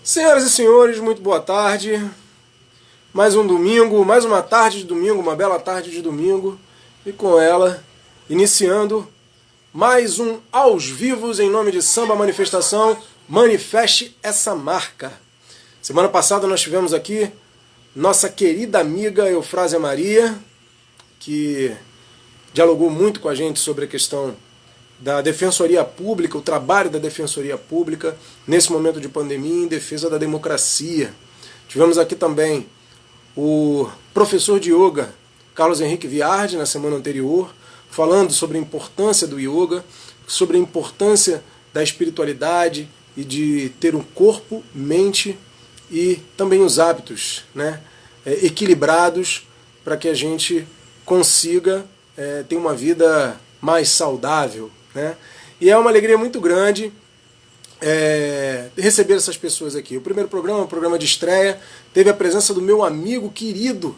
Senhoras e senhores, muito boa tarde. Mais um domingo, mais uma tarde de domingo, uma bela tarde de domingo. E com ela, iniciando mais um Aos Vivos em nome de Samba Manifestação. Manifeste essa marca. Semana passada nós tivemos aqui nossa querida amiga Eufrásia Maria, que dialogou muito com a gente sobre a questão da Defensoria Pública, o trabalho da Defensoria Pública nesse momento de pandemia em defesa da democracia. Tivemos aqui também o professor de yoga, Carlos Henrique Viardi, na semana anterior, falando sobre a importância do yoga, sobre a importância da espiritualidade e de ter um corpo, mente e também os hábitos, né, equilibrados para que a gente consiga ter uma vida mais saudável, né? E é uma alegria muito grande receber essas pessoas aqui. O primeiro programa, um programa de estreia, teve a presença do meu amigo querido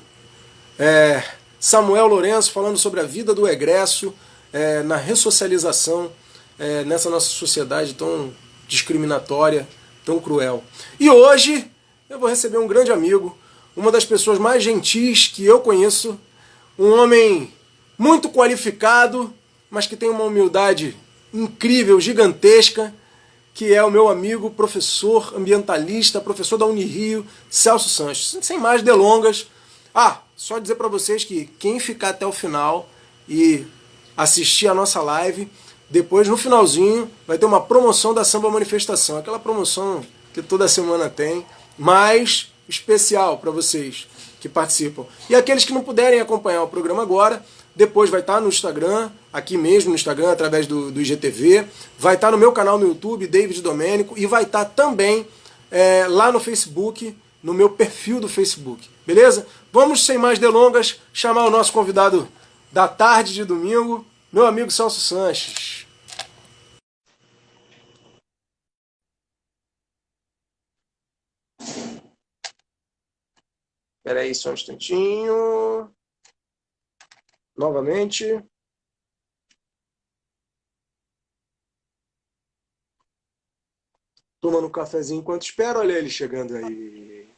Samuel Lourenço, falando sobre a vida do egresso na ressocialização nessa nossa sociedade tão discriminatória, tão cruel. E hoje eu vou receber um grande amigo, uma das pessoas mais gentis que eu conheço, um homem muito qualificado, mas que tem uma humildade incrível, gigantesca, que é o meu amigo, professor ambientalista, professor da Unirio, Celso Sanches. Sem mais delongas, só dizer para vocês que quem ficar até o final e assistir a nossa live, depois no finalzinho vai ter uma promoção da Samba Manifestação, aquela promoção que toda semana tem, mais especial para vocês que participam. E aqueles que não puderem acompanhar o programa agora, depois vai estar no Instagram, aqui mesmo no Instagram, através do IGTV, vai estar no meu canal no YouTube, David Domênico, e vai estar também lá no Facebook, no meu perfil do Facebook. Beleza? Vamos, sem mais delongas, chamar o nosso convidado da tarde de domingo, meu amigo Celso Sanches. Espera aí só um instantinho. Novamente. Tomando um cafezinho enquanto espero. Olha ele chegando aí.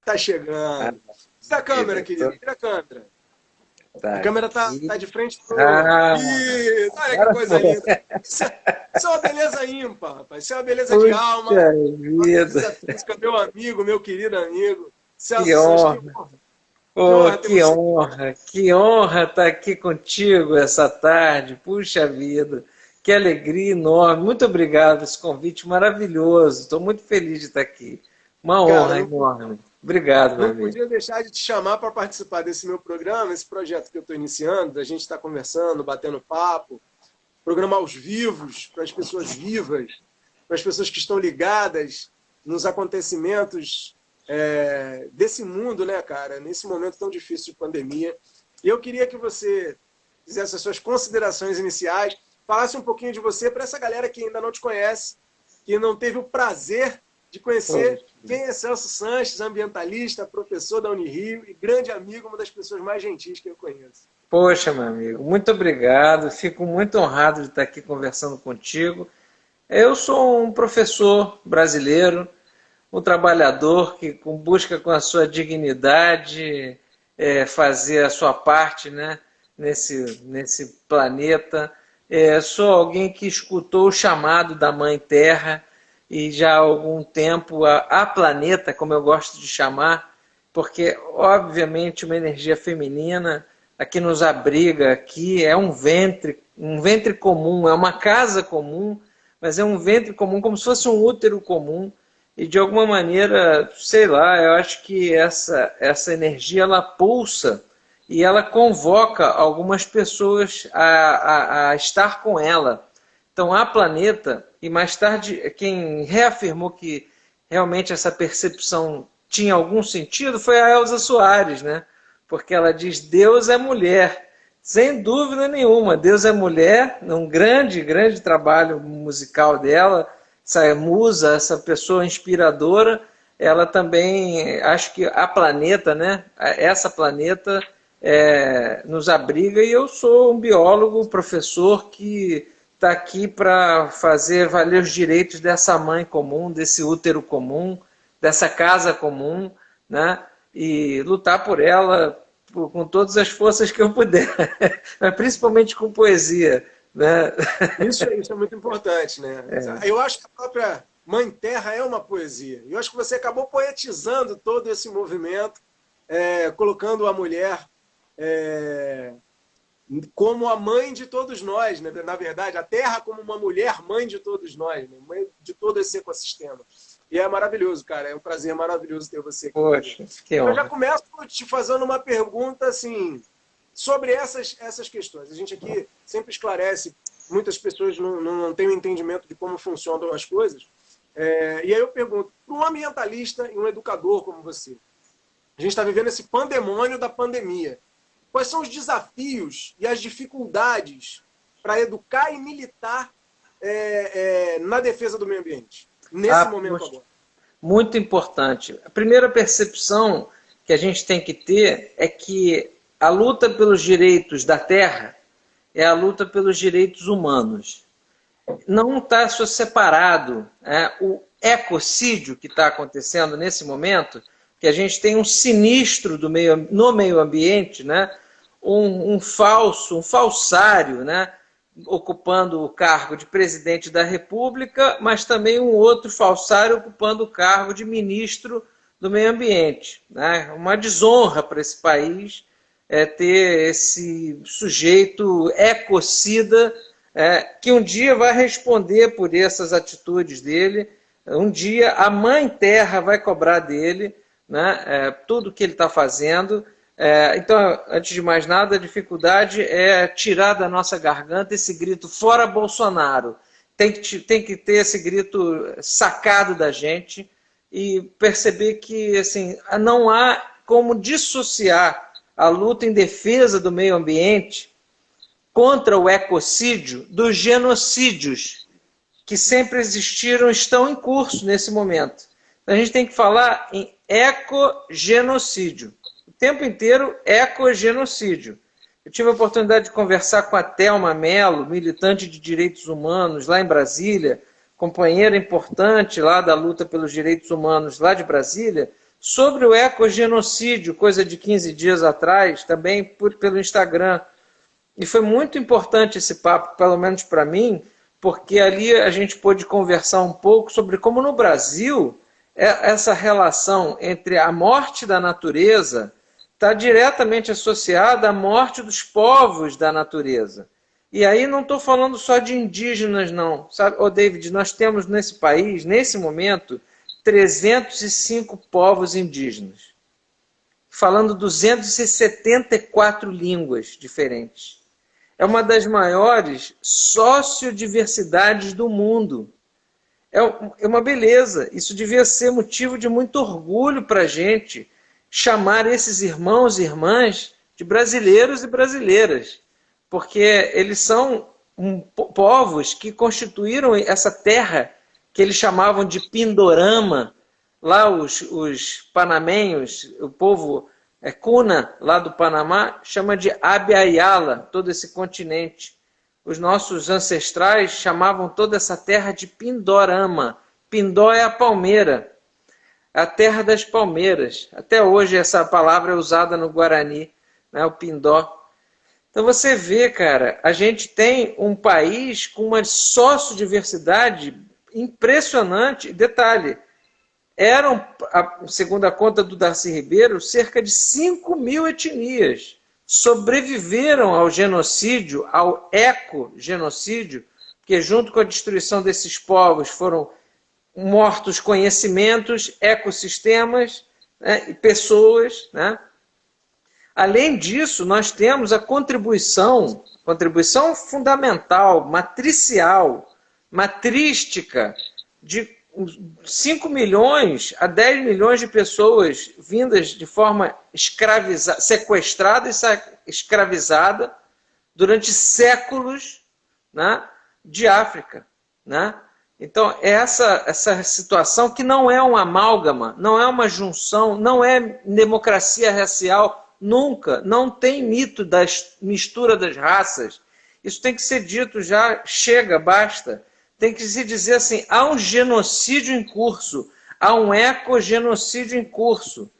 Tá chegando. Vira a câmera, querido. Vira a câmera. Tá a câmera tá aqui. de frente pro... Isso, olha que coisa linda. Isso é uma beleza ímpar, rapaz. Isso é uma beleza de alma. Uma beleza física, meu amigo, meu querido amigo. Celso Que Sanches, honra. Que honra estar aqui contigo essa tarde. Puxa vida, que alegria enorme. Muito obrigado por esse convite maravilhoso. Estou muito feliz de estar aqui. Uma honra enorme. Obrigado, meu amigo. Não podia deixar de te chamar para participar desse meu programa, esse projeto que eu estou iniciando. A gente está conversando, batendo papo. Programa aos vivos, para as pessoas vivas, para as pessoas que estão ligadas nos acontecimentos desse mundo, né, cara? Nesse momento tão difícil de pandemia. E eu queria que você fizesse as suas considerações iniciais, falasse um pouquinho de você para essa galera que ainda não te conhece, que não teve o prazer de conhecer quem é Celso Sanches, ambientalista, professor da Unirio e grande amigo, uma das pessoas mais gentis que eu conheço. Poxa, meu amigo, muito obrigado. Fico muito honrado de estar aqui conversando contigo. Eu sou um professor brasileiro, um trabalhador que busca com a sua dignidade fazer a sua parte, né, nesse planeta. Sou alguém que escutou o chamado da Mãe Terra e já há algum tempo a planeta, como eu gosto de chamar, porque obviamente uma energia feminina aqui nos abriga, aqui é um ventre comum, é uma casa comum, mas é um ventre comum, como se fosse um útero comum, e de alguma maneira, sei lá, eu acho que essa energia ela pulsa e ela convoca algumas pessoas a estar com ela. Então, a planeta, e mais tarde, quem reafirmou que realmente essa percepção tinha algum sentido foi a Elza Soares, né? Porque ela diz, Deus é mulher. Sem dúvida nenhuma, Deus é mulher, num grande, grande trabalho musical dela, essa musa, essa pessoa inspiradora, ela também, acho que a planeta, né? Essa planeta nos abriga e eu sou um biólogo, professor que está aqui para fazer valer os direitos dessa mãe comum, desse útero comum, dessa casa comum, né? E lutar por ela com todas as forças que eu puder, mas principalmente com poesia, né? Isso é muito importante, né? Eu acho que a própria Mãe Terra é uma poesia. Eu acho que você acabou poetizando todo esse movimento, colocando a mulher como a mãe de todos nós, né? Na verdade, a Terra como uma mulher mãe de todos nós, né? Mãe de todo esse ecossistema. E é maravilhoso, cara. É um prazer maravilhoso ter você aqui. Poxa, que honra. Eu já honra. começo te fazendo uma pergunta assim, sobre essas questões. A gente aqui sempre esclarece, muitas pessoas não têm um entendimento de como funcionam as coisas. E aí eu pergunto, para um ambientalista e um educador como você, a gente está vivendo esse pandemônio da pandemia. Quais são os desafios e as dificuldades para educar e militar na defesa do meio ambiente, nesse momento agora? Muito importante. A primeira percepção que a gente tem que ter é que a luta pelos direitos da Terra é a luta pelos direitos humanos. Não está separado o ecocídio que está acontecendo nesse momento, que a gente tem um sinistro no meio ambiente, né? um falsário, né? Ocupando o cargo de presidente da República, mas também um outro falsário ocupando o cargo de ministro do meio ambiente. Né? Uma desonra para esse país ter esse sujeito ecocida que um dia vai responder por essas atitudes dele, um dia a Mãe Terra vai cobrar dele, né? Tudo que ele está fazendo. Então, antes de mais nada, a dificuldade é tirar da nossa garganta esse grito fora Bolsonaro. Tem que ter esse grito sacado da gente e perceber que assim, não há como dissociar a luta em defesa do meio ambiente contra o ecocídio dos genocídios que sempre existiram e estão em curso nesse momento. Então, a gente tem que falar em ecogenocídio. O tempo inteiro, ecogenocídio. Eu tive a oportunidade de conversar com a Thelma Mello, militante de direitos humanos lá em Brasília, companheira importante lá da luta pelos direitos humanos lá de Brasília, sobre o ecogenocídio, coisa de 15 dias atrás, também pelo Instagram. E foi muito importante esse papo, pelo menos para mim, porque ali a gente pôde conversar um pouco sobre como no Brasil essa relação entre a morte da natureza está diretamente associada à morte dos povos da natureza. E aí não estou falando só de indígenas, não. Sabe, David, nós temos nesse país, nesse momento, 305 povos indígenas, falando 274 línguas diferentes. É uma das maiores sociodiversidades do mundo. É uma beleza. Isso devia ser motivo de muito orgulho para a gente, chamar esses irmãos e irmãs de brasileiros e brasileiras, porque eles são povos que constituíram essa terra que eles chamavam de Pindorama. Lá os panamenhos, o povo Cuna, lá do Panamá, chama de Abya-Yala, todo esse continente. Os nossos ancestrais chamavam toda essa terra de Pindorama. Pindó é a palmeira, a terra das palmeiras. Até hoje essa palavra é usada no Guarani, né, o Pindó. Então você vê, cara, a gente tem um país com uma sociodiversidade impressionante. Detalhe, eram, segundo a conta do Darcy Ribeiro, cerca de 5.000 etnias. Sobreviveram ao genocídio, ao ecogenocídio, porque junto com a destruição desses povos foram mortos conhecimentos, ecossistemas, né, e pessoas. Né? Além disso, nós temos a contribuição fundamental, matricial, matrística, de 5 milhões a 10 milhões de pessoas vindas de forma sequestrada e escravizada durante séculos, né, de África. Né? Então, essa situação que não é um amálgama, não é uma junção, não é democracia racial, nunca, não tem mito da mistura das raças. Isso tem que ser dito já, chega, basta. Tem que se dizer assim, há um genocídio em curso, Há um ecogenocídio em curso.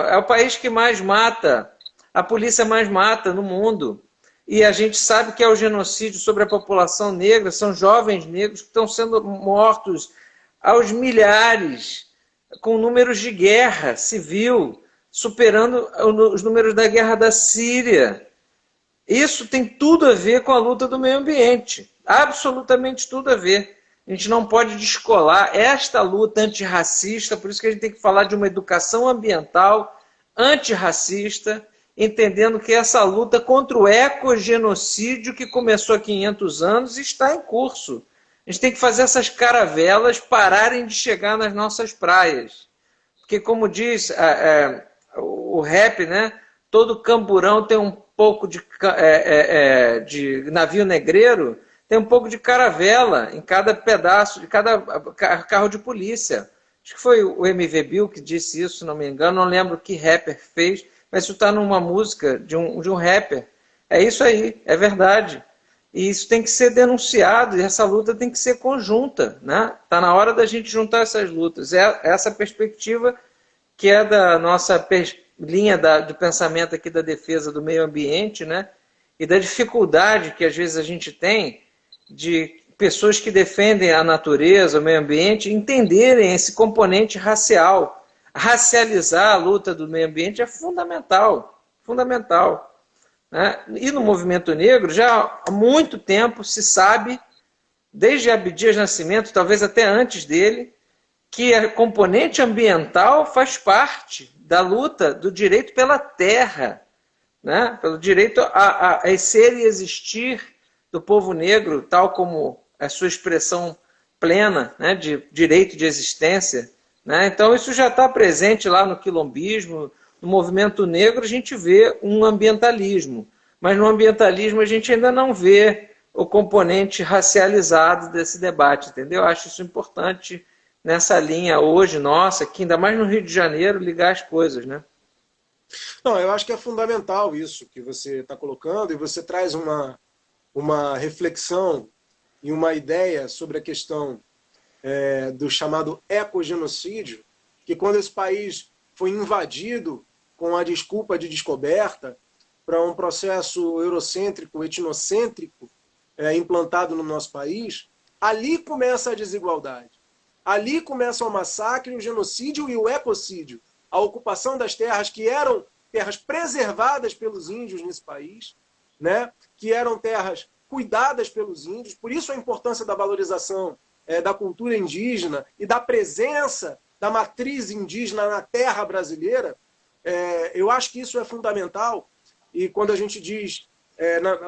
É o país que mais mata, a polícia mais mata no mundo. E a gente sabe que é o genocídio sobre a população negra, são jovens negros que estão sendo mortos aos milhares, com números de guerra civil, superando os números da guerra da Síria. Isso tem tudo a ver com a luta do meio ambiente, absolutamente tudo a ver. A gente não pode descolar esta luta antirracista, por isso que a gente tem que falar de uma educação ambiental antirracista, entendendo que essa luta contra o ecogenocídio que começou há 500 anos está em curso. A gente tem que fazer essas caravelas pararem de chegar nas nossas praias. Porque, como diz o rap, né? Todo camburão tem um pouco de navio negreiro, tem um pouco de caravela em cada pedaço, de cada carro de polícia. Acho que foi o MV Bill que disse isso, se não me engano, não lembro que rapper fez, mas isso está numa música de um rapper. É isso aí, é verdade. E isso tem que ser denunciado, e essa luta tem que ser conjunta, né? Está na hora da gente juntar essas lutas. É essa perspectiva que é da nossa linha do pensamento aqui da defesa do meio ambiente, né? E da dificuldade que às vezes a gente tem de pessoas que defendem a natureza, o meio ambiente, entenderem esse componente racial. Racializar a luta do meio ambiente é fundamental, fundamental. Né? E no movimento negro, já há muito tempo se sabe, desde Abdias Nascimento, talvez até antes dele, que a componente ambiental faz parte da luta do direito pela terra, né? Pelo direito a ser e existir do povo negro, tal como a sua expressão plena, né? De direito de existência. Né? Então isso já está presente lá no quilombismo, no movimento negro a gente vê um ambientalismo, mas no ambientalismo a gente ainda não vê o componente racializado desse debate, entendeu? Eu acho isso importante nessa linha hoje, nossa, aqui ainda mais no Rio de Janeiro, ligar as coisas, né? Não, eu acho que é fundamental isso que você está colocando, e você traz uma reflexão e uma ideia sobre a questão do chamado ecogenocídio, que quando esse país foi invadido com a desculpa de descoberta para um processo eurocêntrico, etnocêntrico implantado no nosso país, ali começa a desigualdade. Ali começa o massacre, o genocídio e o ecocídio. A ocupação das terras que eram terras preservadas pelos índios nesse país, né? Que eram terras cuidadas pelos índios. Por isso a importância da valorização da cultura indígena e da presença da matriz indígena na terra brasileira. Eu acho que isso é fundamental. E quando a gente diz,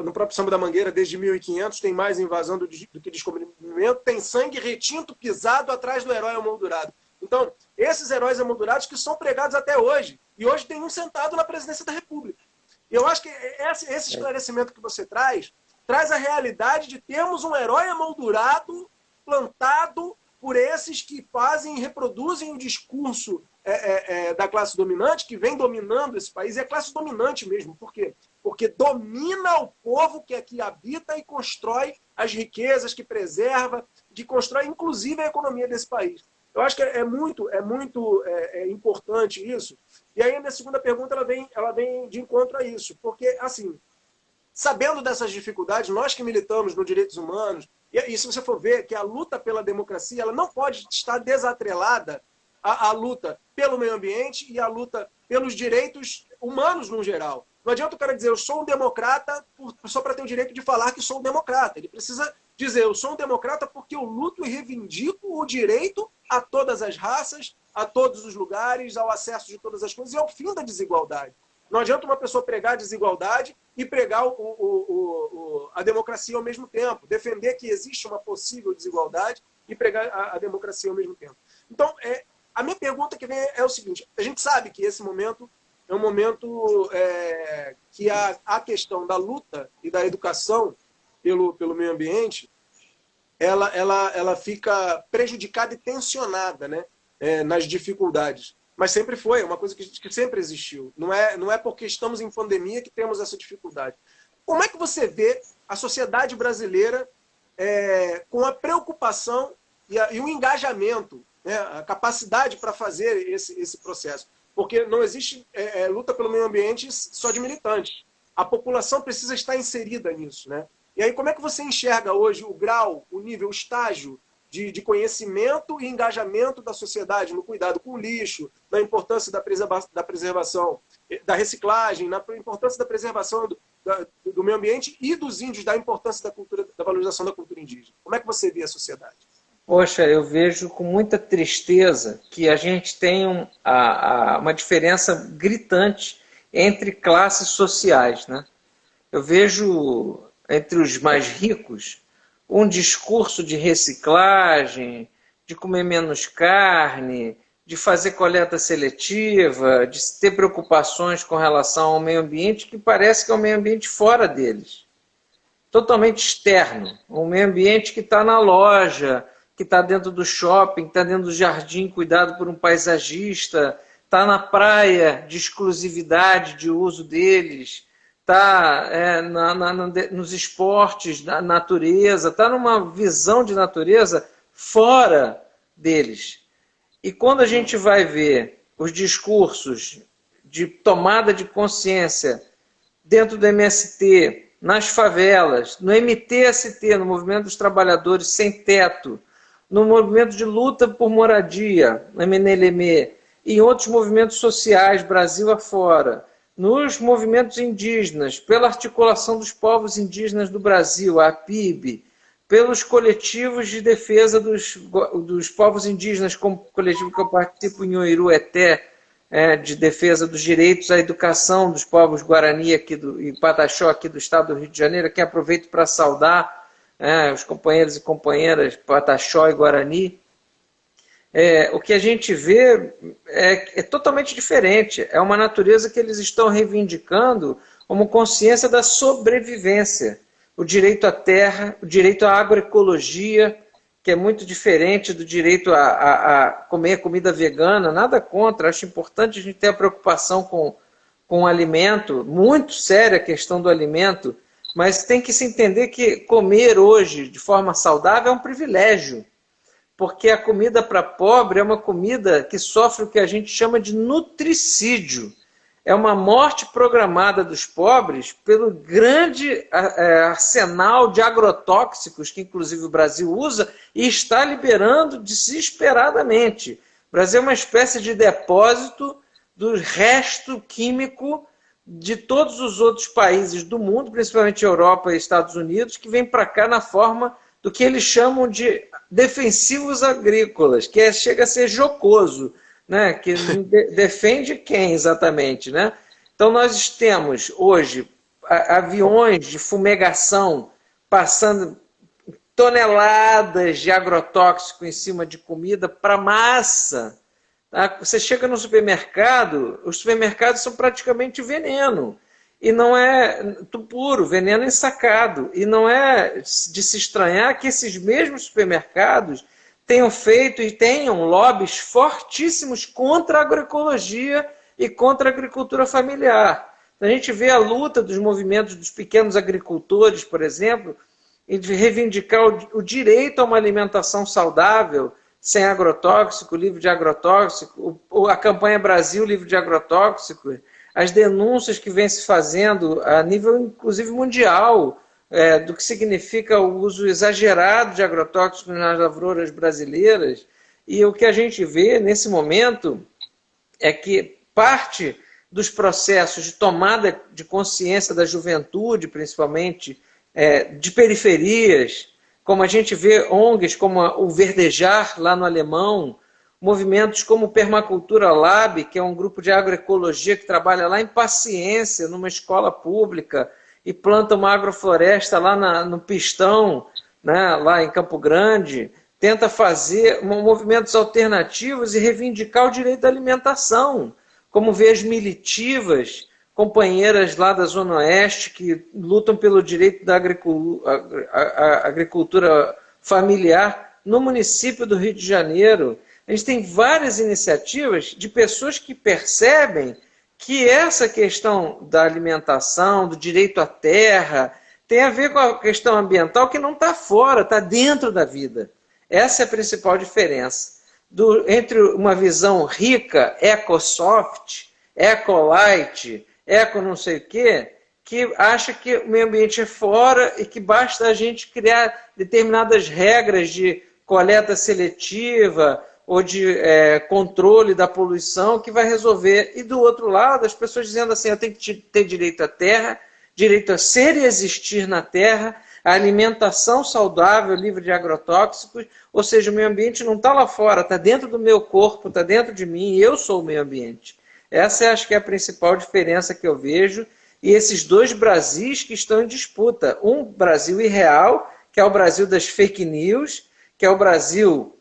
no próprio Samba da Mangueira, desde 1500, tem mais invasão do que descobrimento, tem sangue retinto pisado atrás do herói emoldurado. Então, esses heróis emoldurados que são pregados até hoje, e hoje tem um sentado na presidência da República. E eu acho que esse esclarecimento que você traz a realidade de termos um herói emoldurado plantado por esses que fazem e reproduzem o discurso da classe dominante, que vem dominando esse país. É a classe dominante mesmo. Por quê? Porque domina o povo que aqui habita e constrói as riquezas, que preserva, que constrói inclusive a economia desse país. Eu acho que é muito importante isso. E aí a minha segunda pergunta ela vem de encontro a isso. Porque, assim, sabendo dessas dificuldades, nós que militamos nos direitos humanos, e se você for ver que a luta pela democracia ela não pode estar desatrelada à luta pelo meio ambiente e à luta pelos direitos humanos no geral. Não adianta o cara dizer eu sou um democrata só para ter o direito de falar que sou um democrata. Ele precisa dizer eu sou um democrata porque eu luto e reivindico o direito a todas as raças, a todos os lugares, ao acesso de todas as coisas e ao fim da desigualdade. Não adianta uma pessoa pregar a desigualdade e pregar a democracia ao mesmo tempo. Defender que existe uma possível desigualdade e pregar a democracia ao mesmo tempo. Então, a minha pergunta que vem é o seguinte. A gente sabe que esse momento é um momento que a questão da luta e da educação pelo meio ambiente ela fica prejudicada e tensionada, né, nas dificuldades. Mas sempre foi, é uma coisa que sempre existiu. Não é porque estamos em pandemia que temos essa dificuldade. Como é que você vê a sociedade brasileira com a preocupação e o engajamento né, a capacidade para fazer esse processo. Porque não existe luta pelo meio ambiente só de militantes. A população precisa estar inserida nisso, né? E aí como é que você enxerga hoje o grau, o nível, o estágio de conhecimento e engajamento da sociedade no cuidado com o lixo, na importância da preservação, da reciclagem, na importância da preservação do meio ambiente e dos índios, da importância da cultura, da valorização da cultura indígena? Como é que você vê a sociedade? Poxa, eu vejo com muita tristeza que a gente tem uma diferença gritante entre classes sociais, né? Eu vejo entre os mais ricos um discurso de reciclagem, de comer menos carne, de fazer coleta seletiva, de ter preocupações com relação ao meio ambiente, que parece que é um meio ambiente fora deles. Totalmente externo. Um meio ambiente que está na loja, que está dentro do shopping, que está dentro do jardim cuidado por um paisagista, está na praia de exclusividade de uso deles, está nos esportes da natureza, está numa visão de natureza fora deles. E quando a gente vai ver os discursos de tomada de consciência dentro do MST, nas favelas, no MTST, no Movimento dos Trabalhadores Sem Teto, no movimento de luta por moradia, no MNLM, e em outros movimentos sociais, Brasil afora, nos movimentos indígenas, pela articulação dos povos indígenas do Brasil, a APIB, pelos coletivos de defesa dos povos indígenas, como o coletivo que eu participo em Oirueté, de defesa dos direitos à educação dos povos Guarani aqui e Pataxó aqui do estado do Rio de Janeiro, que aproveito para saudar os companheiros e companheiras Pataxó e Guarani. O que a gente vê é totalmente diferente. É uma natureza que eles estão reivindicando como consciência da sobrevivência. O direito à terra, o direito à agroecologia, que é muito diferente do direito a comer comida vegana, nada contra. Acho importante a gente ter a preocupação com o alimento, muito séria a questão do alimento, mas tem que se entender que comer hoje de forma saudável é um privilégio. Porque a comida para pobre é uma comida que sofre o que a gente chama de nutricídio. É uma morte programada dos pobres pelo grande arsenal de agrotóxicos que, inclusive, o Brasil usa e está liberando desesperadamente. O Brasil é uma espécie de depósito do resto químico de todos os outros países do mundo, principalmente Europa e Estados Unidos, que vem para cá na forma do que eles chamam de defensivos agrícolas, que chega a ser jocoso, né? Que defende quem exatamente, né? Então nós temos hoje aviões de fumegação passando toneladas de agrotóxico em cima de comida para massa. Tá? Você chega no supermercado, os supermercados são praticamente veneno. E não é puro, veneno ensacado. E não é de se estranhar que esses mesmos supermercados tenham feito e tenham lobbies fortíssimos contra a agroecologia e contra a agricultura familiar. A gente vê a luta dos movimentos dos pequenos agricultores, por exemplo, em reivindicar o direito a uma alimentação saudável, sem agrotóxico, livre de agrotóxico, a campanha Brasil livre de agrotóxico, as denúncias que vem se fazendo a nível, inclusive, mundial, do que significa o uso exagerado de agrotóxicos nas lavouras brasileiras. E o que a gente vê nesse momento é que parte dos processos de tomada de consciência da juventude, principalmente de periferias, como a gente vê ONGs como o Verdejar, lá no Alemão, movimentos como o Permacultura Lab, que é um grupo de agroecologia que trabalha lá em Paciência, numa escola pública, e planta uma agrofloresta lá no Pistão, né, lá em Campo Grande, tenta fazer movimentos alternativos e reivindicar o direito à alimentação, como vê as militivas, companheiras lá da Zona Oeste, que lutam pelo direito da agricultura familiar no município do Rio de Janeiro. A gente tem várias iniciativas de pessoas que percebem que essa questão da alimentação, do direito à terra, tem a ver com a questão ambiental que não está fora, está dentro da vida. Essa é a principal diferença. entre uma visão rica, eco-soft, eco-light, eco não sei o quê, que acha que o meio ambiente é fora e que basta a gente criar determinadas regras de coleta seletiva ou de controle da poluição que vai resolver. E do outro lado, as pessoas dizendo assim, eu tenho que ter direito à terra, direito a ser e existir na terra, a alimentação saudável, livre de agrotóxicos, ou seja, o meio ambiente não está lá fora, está dentro do meu corpo, está dentro de mim, e eu sou o meio ambiente. Essa acho que é a principal diferença que eu vejo, e esses dois Brasis que estão em disputa. Um Brasil irreal, que é o Brasil das fake news, que é o Brasil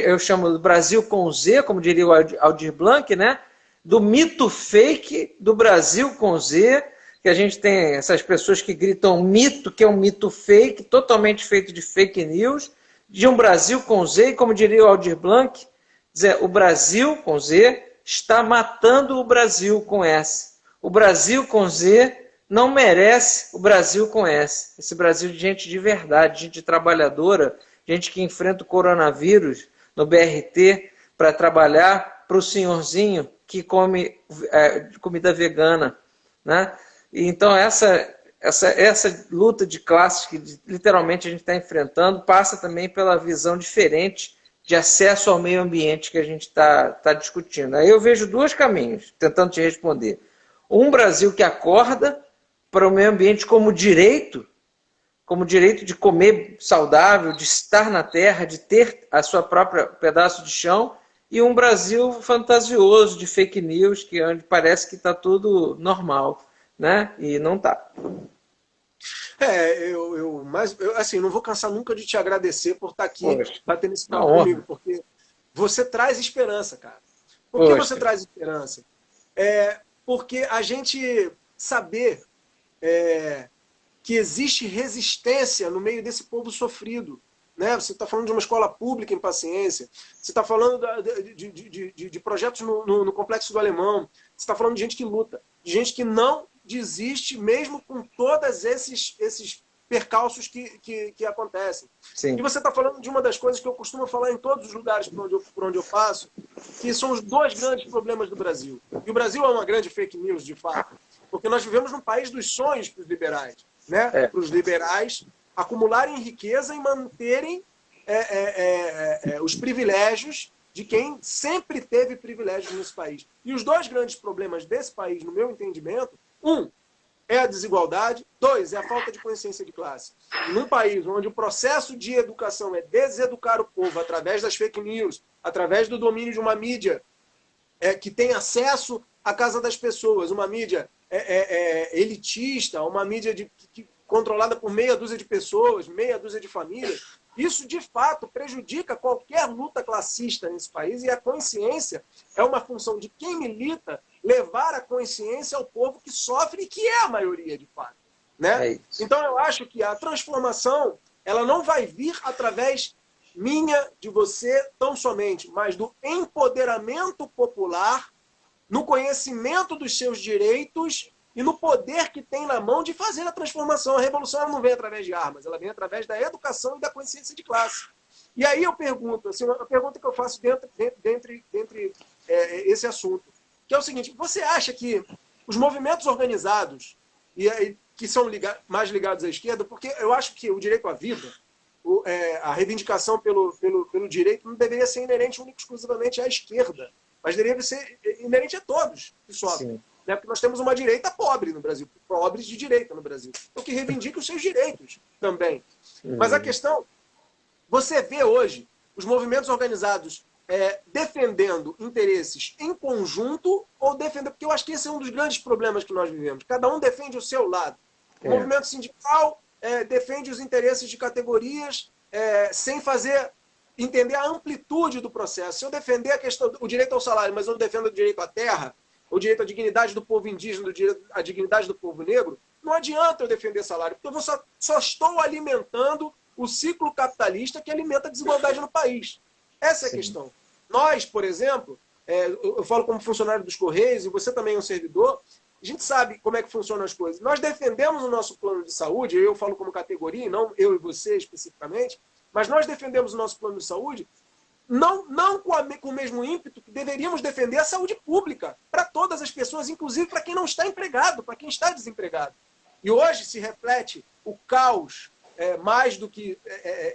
eu chamo do Brasil com Z, como diria o Aldir Blanc, né? Do mito fake do Brasil com Z, que a gente tem essas pessoas que gritam mito, que é um mito fake, totalmente feito de fake news, de um Brasil com Z, e como diria o Aldir Blanc, dizer, o Brasil com Z está matando o Brasil com S. O Brasil com Z não merece o Brasil com S. Esse Brasil de gente de verdade, gente trabalhadora, gente que enfrenta o coronavírus no BRT para trabalhar para o senhorzinho que come comida vegana, né? Então essa luta de classes que literalmente a gente está enfrentando passa também pela visão diferente de acesso ao meio ambiente que a gente está discutindo. Aí eu vejo dois caminhos, tentando te responder. Um Brasil que acorda para o meio ambiente como direito de comer saudável, de estar na terra, de ter a sua própria pedaço de chão, e um Brasil fantasioso de fake news, que onde parece que está tudo normal, né? E não está. Assim, não vou cansar nunca de te agradecer por estar aqui, batendo esse papo comigo, porque você traz esperança, cara. Por que você traz esperança? Porque a gente saber que existe resistência no meio desse povo sofrido. Né? Você está falando de uma escola pública em Paciência, você está falando de projetos no Complexo do Alemão, você está falando de gente que luta, de gente que não desiste mesmo com todos esses percalços que acontecem. Sim. E você está falando de uma das coisas que eu costumo falar em todos os lugares por onde eu passo, que são os dois grandes problemas do Brasil. E o Brasil é uma grande fake news, de fato, porque nós vivemos num país dos sonhos para os liberais. Né? Para os liberais acumularem riqueza e manterem os privilégios de quem sempre teve privilégios nesse país. E os dois grandes problemas desse país, no meu entendimento, um é a desigualdade, dois é a falta de consciência de classe. Num país onde o processo de educação é deseducar o povo através das fake news, através do domínio de uma mídia que tem acesso à casa das pessoas, uma mídia elitista, uma mídia controlada por meia dúzia de pessoas, meia dúzia de famílias, isso de fato prejudica qualquer luta classista nesse país, e a consciência é uma função de quem milita levar a consciência ao povo que sofre e que é a maioria de fato. Né? Então eu acho que a transformação ela não vai vir através minha, de você, tão somente, mas do empoderamento popular, no conhecimento dos seus direitos e no poder que tem na mão de fazer a transformação. A revolução ela não vem através de armas, ela vem através da educação e da consciência de classe. E aí eu pergunto, assim, uma pergunta que eu faço dentro esse assunto, que é o seguinte: você acha que os movimentos organizados, que são mais ligados à esquerda, porque eu acho que o direito à vida, a reivindicação pelo direito não deveria ser inerente única e exclusivamente à esquerda, mas deveria ser inerente a todos que sofrem. Sim. Né? Porque nós temos uma direita pobre no Brasil, pobres de direita no Brasil, então que reivindica os seus direitos também. Mas a questão, você vê hoje os movimentos organizados defendendo interesses em conjunto ou defendendo, porque eu acho que esse é um dos grandes problemas que nós vivemos. Cada um defende o seu lado. O movimento sindical defende os interesses de categorias sem entender a amplitude do processo. Se eu defender o direito ao salário, mas eu não defendo o direito à terra, o direito à dignidade do povo indígena, o direito à dignidade do povo negro, não adianta eu defender salário, porque eu só estou alimentando o ciclo capitalista que alimenta a desigualdade no país. Essa é a questão. Nós, por exemplo, eu falo como funcionário dos Correios, e você também é um servidor, a gente sabe como é que funcionam as coisas. Nós defendemos o nosso plano de saúde, eu falo como categoria, não eu e você especificamente, mas nós defendemos o nosso plano de saúde não com o mesmo ímpeto que deveríamos defender a saúde pública para todas as pessoas, inclusive para quem não está empregado, para quem está desempregado. E hoje se reflete o caos mais do que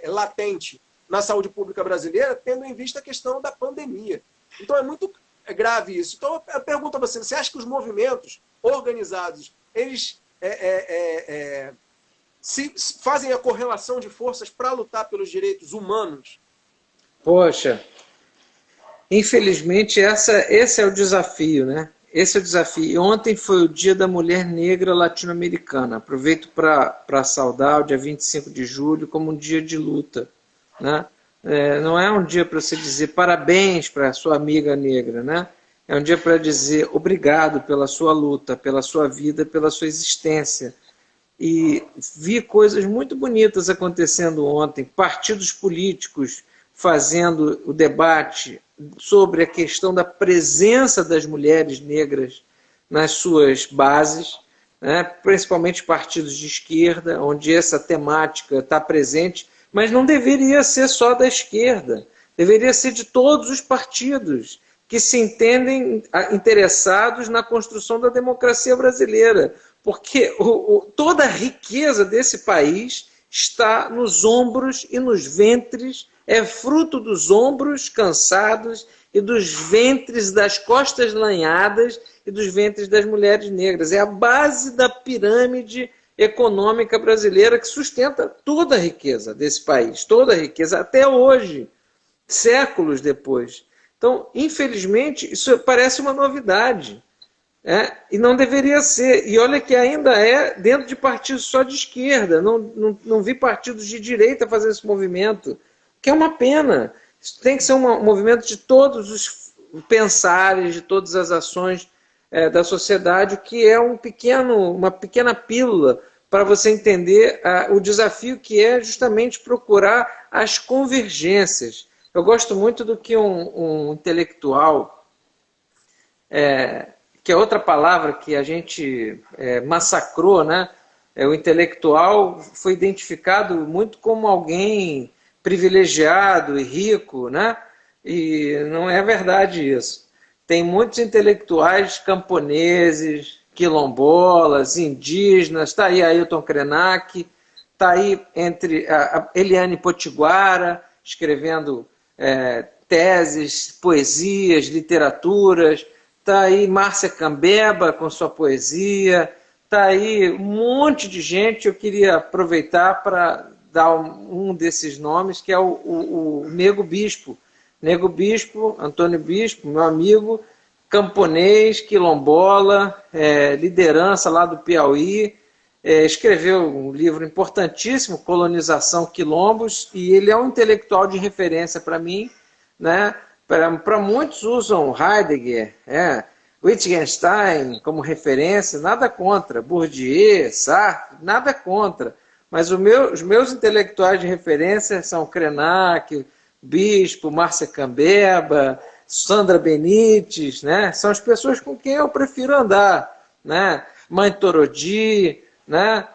latente na saúde pública brasileira, tendo em vista a questão da pandemia. Então é muito grave isso. Então eu pergunto a você, você acha que os movimentos organizados, eles se fazem a correlação de forças para lutar pelos direitos humanos? Poxa, infelizmente esse é o desafio, né? Esse é o desafio. E ontem foi o Dia da Mulher Negra Latino-Americana. Aproveito para saudar o dia 25 de julho como um dia de luta, né? Não é um dia para você dizer parabéns para a sua amiga negra, né? É um dia para dizer obrigado pela sua luta, pela sua vida, pela sua existência. E vi coisas muito bonitas acontecendo ontem, partidos políticos fazendo o debate sobre a questão da presença das mulheres negras nas suas bases, né? Principalmente partidos de esquerda, onde essa temática está presente, mas não deveria ser só da esquerda, deveria ser de todos os partidos que se entendem interessados na construção da democracia brasileira, porque toda a riqueza desse país está nos ombros e nos ventres, é fruto dos ombros cansados e dos ventres, das costas lanhadas e dos ventres das mulheres negras. É a base da pirâmide econômica brasileira que sustenta toda a riqueza desse país, toda a riqueza, até hoje, séculos depois. Então, infelizmente, isso parece uma novidade. E não deveria ser. E olha que ainda é dentro de partidos só de esquerda. Não vi partidos de direita fazer esse movimento, que é uma pena. Isso tem que ser um movimento de todos os pensares, de todas as ações da sociedade, o que é uma pequena pílula para você entender o desafio que é justamente procurar as convergências. Eu gosto muito do que um intelectual, que é outra palavra que a gente massacrou, né? O intelectual foi identificado muito como alguém privilegiado e rico, né? E não é verdade isso. Tem muitos intelectuais camponeses, quilombolas, indígenas, está aí Ailton Krenak, está aí entre a Eliane Potiguara, escrevendo teses, poesias, literaturas, está aí Márcia Cambeba com sua poesia, está aí um monte de gente. Eu queria aproveitar para dar um desses nomes, que é o Nego Bispo. Nego Bispo, Antônio Bispo, meu amigo, camponês, quilombola, liderança lá do Piauí, escreveu um livro importantíssimo, Colonização Quilombos, e ele é um intelectual de referência para mim, né? Para muitos usam Heidegger, Wittgenstein como referência, nada contra, Bourdieu, Sartre, nada contra, mas os meus intelectuais de referência são Krenak, Bispo, Márcia Cambeba, Sandra Benites, né? São as pessoas com quem eu prefiro andar, né? Mãe Torodi, né?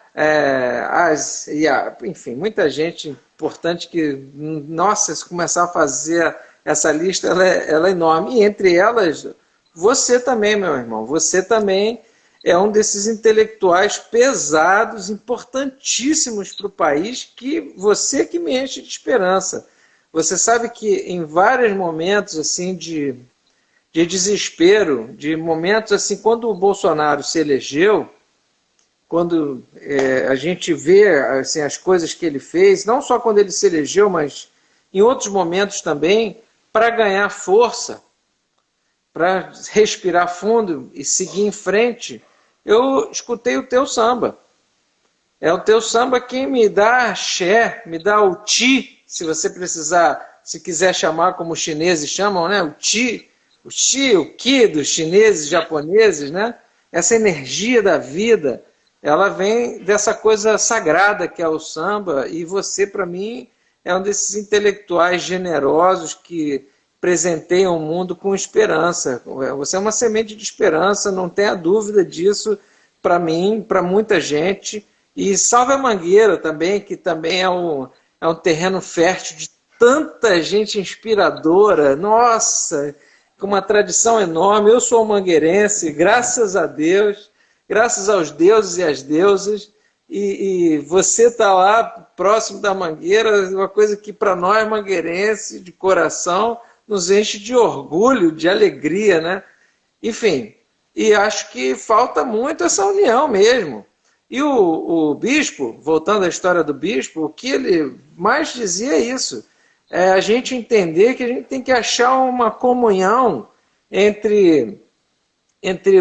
Enfim, muita gente importante que, nossa, se começar a fazer essa lista, ela é enorme. E entre elas, você também, meu irmão, você também é um desses intelectuais pesados, importantíssimos para o país, que você que me enche de esperança. Você sabe que em vários momentos assim de desespero, de momentos assim, quando o Bolsonaro se elegeu, quando a gente vê assim, as coisas que ele fez, não só quando ele se elegeu, mas em outros momentos também, para ganhar força, para respirar fundo e seguir em frente, eu escutei o teu samba. É o teu samba quem me dá axé, me dá o ti, se você precisar, se quiser chamar como os chineses chamam, né? O ti, o ki dos chineses, japoneses, né? Essa energia da vida, ela vem dessa coisa sagrada que é o samba, e você, para mim, é um desses intelectuais generosos que presenteiam o mundo com esperança. Você é uma semente de esperança, não tenha dúvida disso, para mim, para muita gente. E salve a Mangueira também, que também é um terreno fértil de tanta gente inspiradora, nossa, com uma tradição enorme. Eu sou mangueirense, graças a Deus, graças aos deuses e às deusas, e você está lá próximo da Mangueira, uma coisa que para nós mangueirenses, de coração, nos enche de orgulho, de alegria, né? Enfim, e acho que falta muito essa união mesmo. E o bispo, voltando à história do bispo, o que ele mais dizia é isso, é a gente entender que a gente tem que achar uma comunhão entre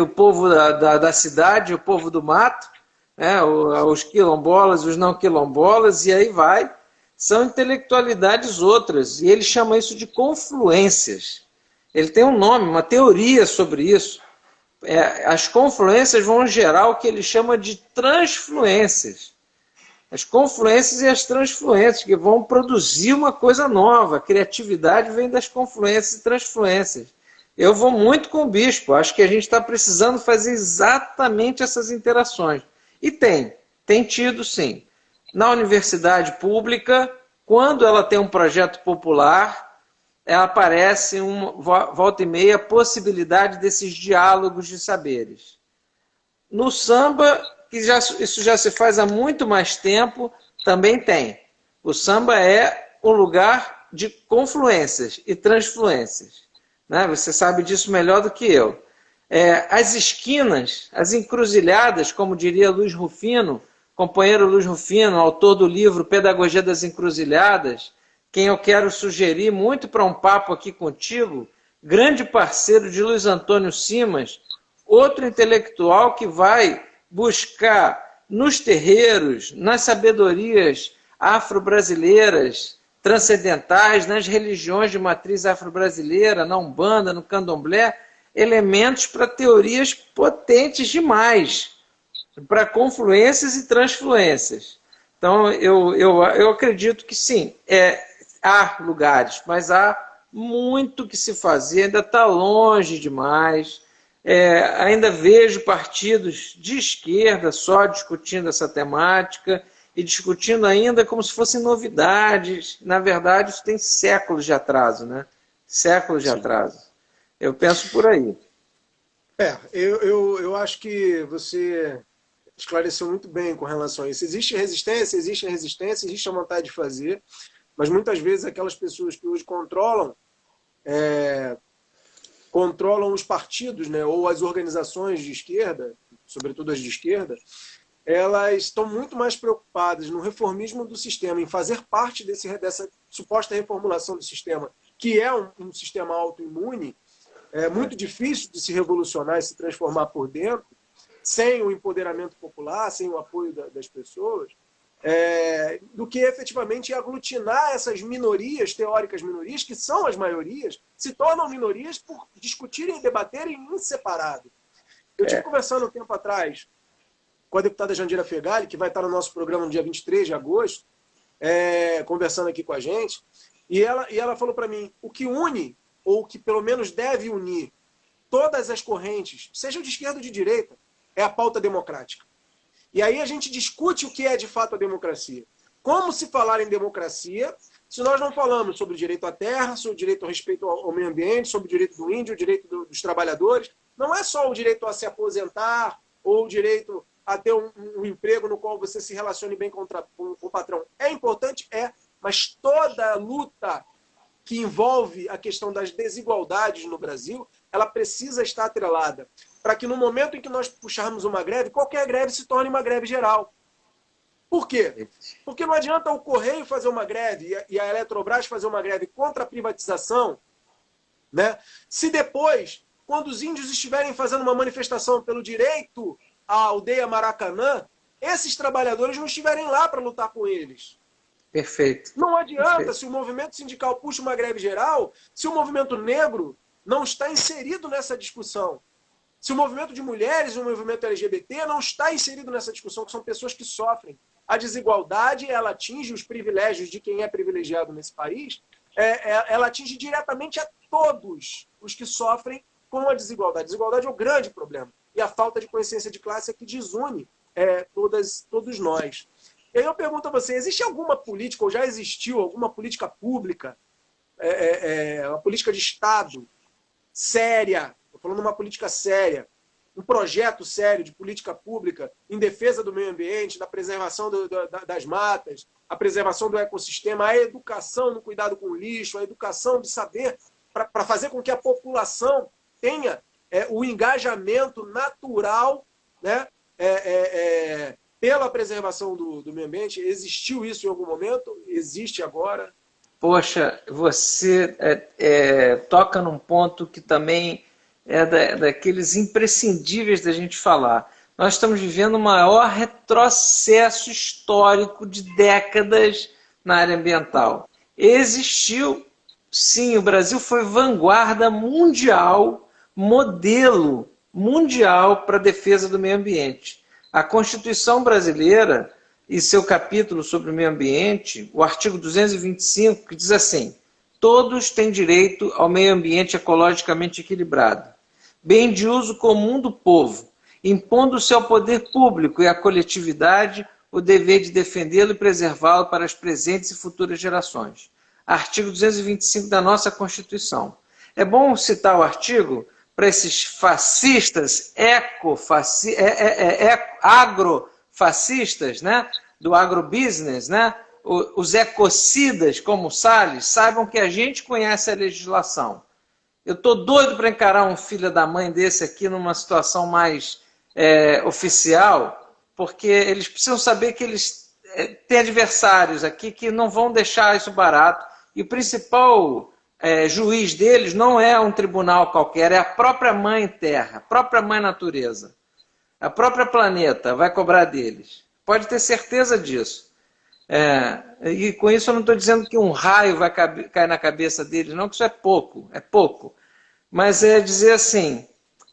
o povo da cidade e o povo do mato, né, os quilombolas, os não quilombolas, e aí vai. São intelectualidades outras, e ele chama isso de confluências. Ele tem um nome, uma teoria sobre isso. As confluências vão gerar o que ele chama de transfluências. As confluências e as transfluências, que vão produzir uma coisa nova. A criatividade vem das confluências e transfluências. Eu vou muito com o bispo, acho que a gente está precisando fazer exatamente essas interações. E tem tido sim. Na universidade pública, quando ela tem um projeto popular, aparece, volta e meia, a possibilidade desses diálogos de saberes. No samba, isso já se faz há muito mais tempo, também tem. O samba é um lugar de confluências e transfluências. Né? Você sabe disso melhor do que eu. As esquinas, as encruzilhadas, como diria Luiz Rufino, companheiro Luiz Rufino, autor do livro Pedagogia das Encruzilhadas, quem eu quero sugerir muito para um papo aqui contigo, grande parceiro de Luiz Antônio Simas, outro intelectual que vai buscar nos terreiros, nas sabedorias afro-brasileiras, transcendentais, nas religiões de matriz afro-brasileira, na Umbanda, no Candomblé, elementos para teorias potentes demais, para confluências e transfluências. Então, eu acredito que sim, há lugares, mas há muito que se fazer, ainda está longe demais. Ainda vejo partidos de esquerda só discutindo essa temática e discutindo ainda como se fossem novidades. Na verdade, isso tem séculos de atraso, né? Séculos de atraso. Eu penso por aí. Eu acho que você esclareceu muito bem com relação a isso. Existe resistência, existe a vontade de fazer, mas muitas vezes aquelas pessoas que hoje controlam os partidos, né, ou as organizações de esquerda, sobretudo as de esquerda, elas estão muito mais preocupadas no reformismo do sistema, em fazer parte dessa suposta reformulação do sistema, que é um sistema autoimune, muito difícil de se revolucionar e se transformar por dentro, sem o empoderamento popular, sem o apoio das pessoas, do que efetivamente aglutinar essas minorias, teóricas minorias, que são as maiorias, se tornam minorias por discutirem e debaterem em separado. Eu estive conversando um tempo atrás com a deputada Jandira Fegali, que vai estar no nosso programa no dia 23 de agosto, conversando aqui com a gente, e ela falou para mim, o que une, ou o que pelo menos deve unir todas as correntes, sejam de esquerda ou de direita, é a pauta democrática. E aí a gente discute o que é de fato a democracia. Como se falar em democracia se nós não falamos sobre o direito à terra, sobre o direito ao respeito ao meio ambiente, sobre o direito do índio, o direito dos trabalhadores? Não é só o direito a se aposentar ou o direito a ter um emprego no qual você se relacione bem com o patrão. É importante? Mas toda luta que envolve a questão das desigualdades no Brasil, ela precisa estar atrelada para que no momento em que nós puxarmos uma greve, qualquer greve se torne uma greve geral. Por quê? Porque não adianta o Correio fazer uma greve e a Eletrobras fazer uma greve contra a privatização, né? Se depois, quando os índios estiverem fazendo uma manifestação pelo direito à aldeia Maracanã, esses trabalhadores não estiverem lá para lutar com eles. Perfeito. Não adianta, se o movimento sindical puxa uma greve geral, se o movimento negro não está inserido nessa discussão. Se o movimento de mulheres e o movimento LGBT não está inserido nessa discussão, que são pessoas que sofrem. A desigualdade, ela atinge os privilégios de quem é privilegiado nesse país, ela atinge diretamente a todos os que sofrem com a desigualdade. A desigualdade é o grande problema. E a falta de consciência de classe é que desune todos nós. E aí eu pergunto a você, existe alguma política, ou já existiu alguma política pública, uma política de Estado séria, estou falando uma política séria, um projeto sério de política pública em defesa do meio ambiente, da preservação das matas, a preservação do ecossistema, a educação no cuidado com o lixo, a educação de saber, para fazer com que a população tenha o engajamento natural, né, pela preservação do meio ambiente. Existiu isso em algum momento? Existe agora? Poxa, você toca num ponto que também é daqueles imprescindíveis da gente falar. Nós estamos vivendo o maior retrocesso histórico de décadas na área ambiental. Existiu, sim, o Brasil foi vanguarda mundial, modelo mundial para a defesa do meio ambiente. A Constituição brasileira e seu capítulo sobre o meio ambiente, o artigo 225, que diz assim: todos têm direito ao meio ambiente ecologicamente equilibrado, bem de uso comum do povo, impondo-se ao poder público e à coletividade o dever de defendê-lo e preservá-lo para as presentes e futuras gerações. Artigo 225 da nossa Constituição. É bom citar o artigo para esses fascistas, agrofascistas, né, do agrobusiness, né, os ecocidas como o Salles, saibam que a gente conhece a legislação. Eu estou doido para encarar um filho da mãe desse aqui numa situação mais oficial, porque eles precisam saber que eles têm adversários aqui que não vão deixar isso barato. E o principal juiz deles não é um tribunal qualquer, é a própria mãe terra, a própria mãe natureza. A própria planeta vai cobrar deles. Pode ter certeza disso. E com isso eu não estou dizendo que um raio vai cair na cabeça deles, não, que isso é pouco. Mas é dizer assim,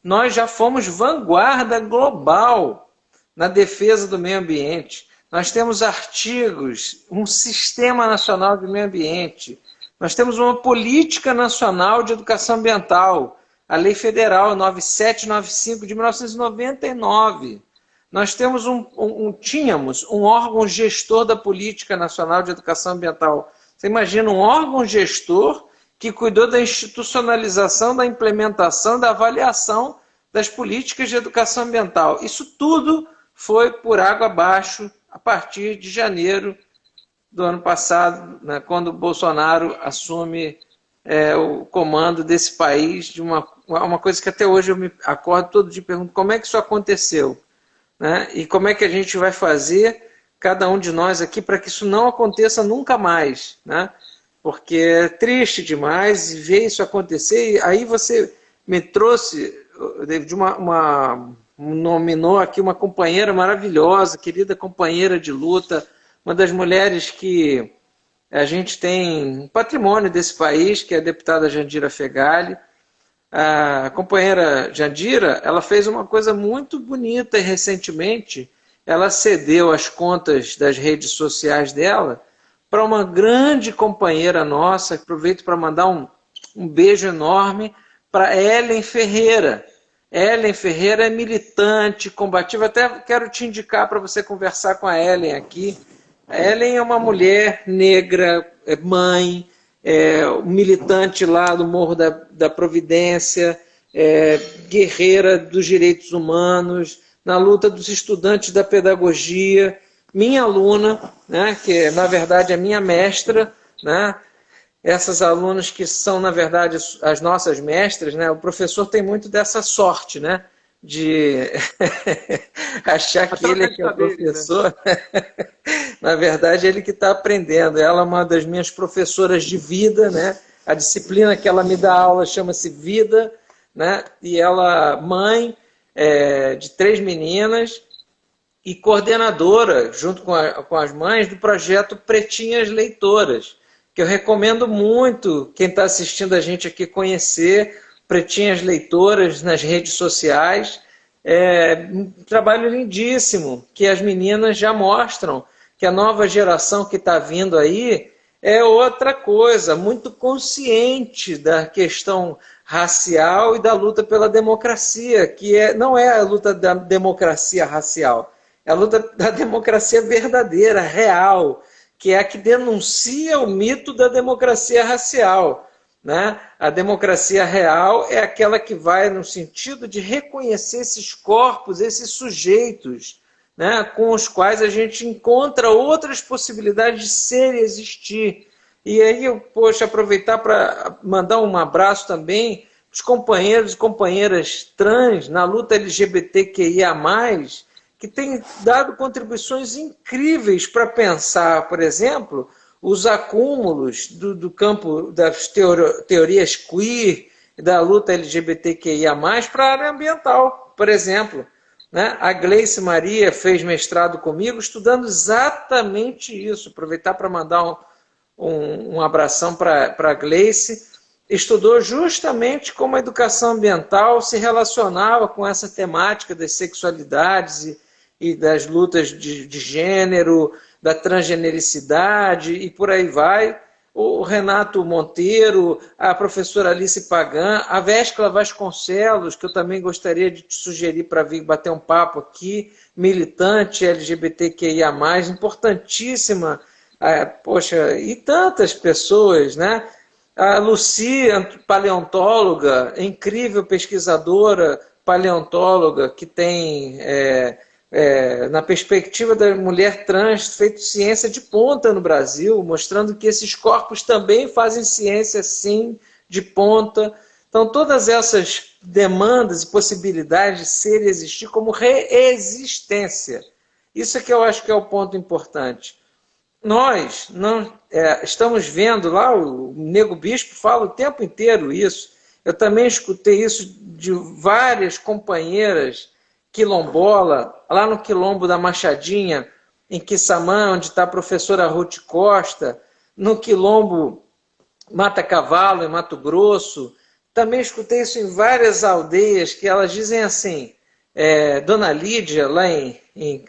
nós já fomos vanguarda global na defesa do meio ambiente. Nós temos artigos, um sistema nacional de meio ambiente. Nós temos uma política nacional de educação ambiental, a Lei Federal 9795 de 1999. Nós temos tínhamos um órgão gestor da Política Nacional de Educação Ambiental. Você imagina um órgão gestor que cuidou da institucionalização, da implementação, da avaliação das políticas de educação ambiental. Isso tudo foi por água abaixo a partir de janeiro do ano passado, né, quando o Bolsonaro assume o comando desse país, de uma coisa que até hoje eu me acordo todo dia e pergunto como é que isso aconteceu, né? E como é que a gente vai fazer, cada um de nós aqui, para que isso não aconteça nunca mais, né? Porque é triste demais ver isso acontecer. E aí você me trouxe, nominou aqui uma companheira maravilhosa, querida companheira de luta, uma das mulheres que a gente tem um patrimônio desse país, que é a deputada Jandira Fegali. A companheira Jandira, ela fez uma coisa muito bonita e recentemente ela cedeu as contas das redes sociais dela para uma grande companheira nossa. Aproveito para mandar um beijo enorme para Ellen Ferreira. Ellen Ferreira é militante, combativa. Até quero te indicar para você conversar com a Ellen aqui. A Ellen é uma mulher negra, mãe, militante lá do Morro da Providência, guerreira dos direitos humanos, na luta dos estudantes da pedagogia, minha aluna, né, que na verdade é minha mestra, né, essas alunas que são na verdade as nossas mestras, né, o professor tem muito dessa sorte, né, de achar que ele é que é o professor, né? Na verdade ele que está aprendendo. Ela é uma das minhas professoras de vida, né? A disciplina que ela me dá aula chama-se Vida, né? E ela, mãe de 3 meninas e coordenadora, junto com as mães, do projeto Pretinhas Leitoras, que eu recomendo muito quem está assistindo a gente aqui conhecer. Pretinhas Leitoras nas redes sociais, um trabalho lindíssimo, que as meninas já mostram que a nova geração que está vindo aí é outra coisa, muito consciente da questão racial e da luta pela democracia, que não é a luta da democracia racial, é a luta da democracia verdadeira, real, que é a que denuncia o mito da democracia racial, né? A democracia real é aquela que vai no sentido de reconhecer esses corpos, esses sujeitos, né, com os quais a gente encontra outras possibilidades de ser e existir. E aí eu, poxa, aproveitar para mandar um abraço também para os companheiros e companheiras trans na luta LGBTQIA+, que têm dado contribuições incríveis para pensar, por exemplo, os acúmulos do campo das teorias queer, da luta LGBTQIA+, para a área ambiental, por exemplo. Né? A Gleice Maria fez mestrado comigo estudando exatamente isso. Aproveitar para mandar um abração para a Gleice. Estudou justamente como a educação ambiental se relacionava com essa temática das sexualidades e das lutas de gênero, da transgenericidade e por aí vai. O Renato Monteiro, a professora Alice Pagan, a Véscla Vasconcelos, que eu também gostaria de te sugerir para vir bater um papo aqui, militante LGBTQIA+, importantíssima, poxa, e tantas pessoas, né? A Lucy, paleontóloga, incrível pesquisadora paleontóloga, que tem, na perspectiva da mulher trans, feito ciência de ponta no Brasil, mostrando que esses corpos também fazem ciência, sim, de ponta. Então, todas essas demandas e possibilidades de ser e existir como reexistência. Isso é que eu acho que é o ponto importante. Nós não estamos vendo lá, o Nego Bispo fala o tempo inteiro isso. Eu também escutei isso de várias companheiras quilombola, lá no quilombo da Machadinha, em Quissamã, onde está a professora Ruth Costa, no quilombo Mata Cavalo, em Mato Grosso. Também escutei isso em várias aldeias, que elas dizem assim, Dona Lídia, lá em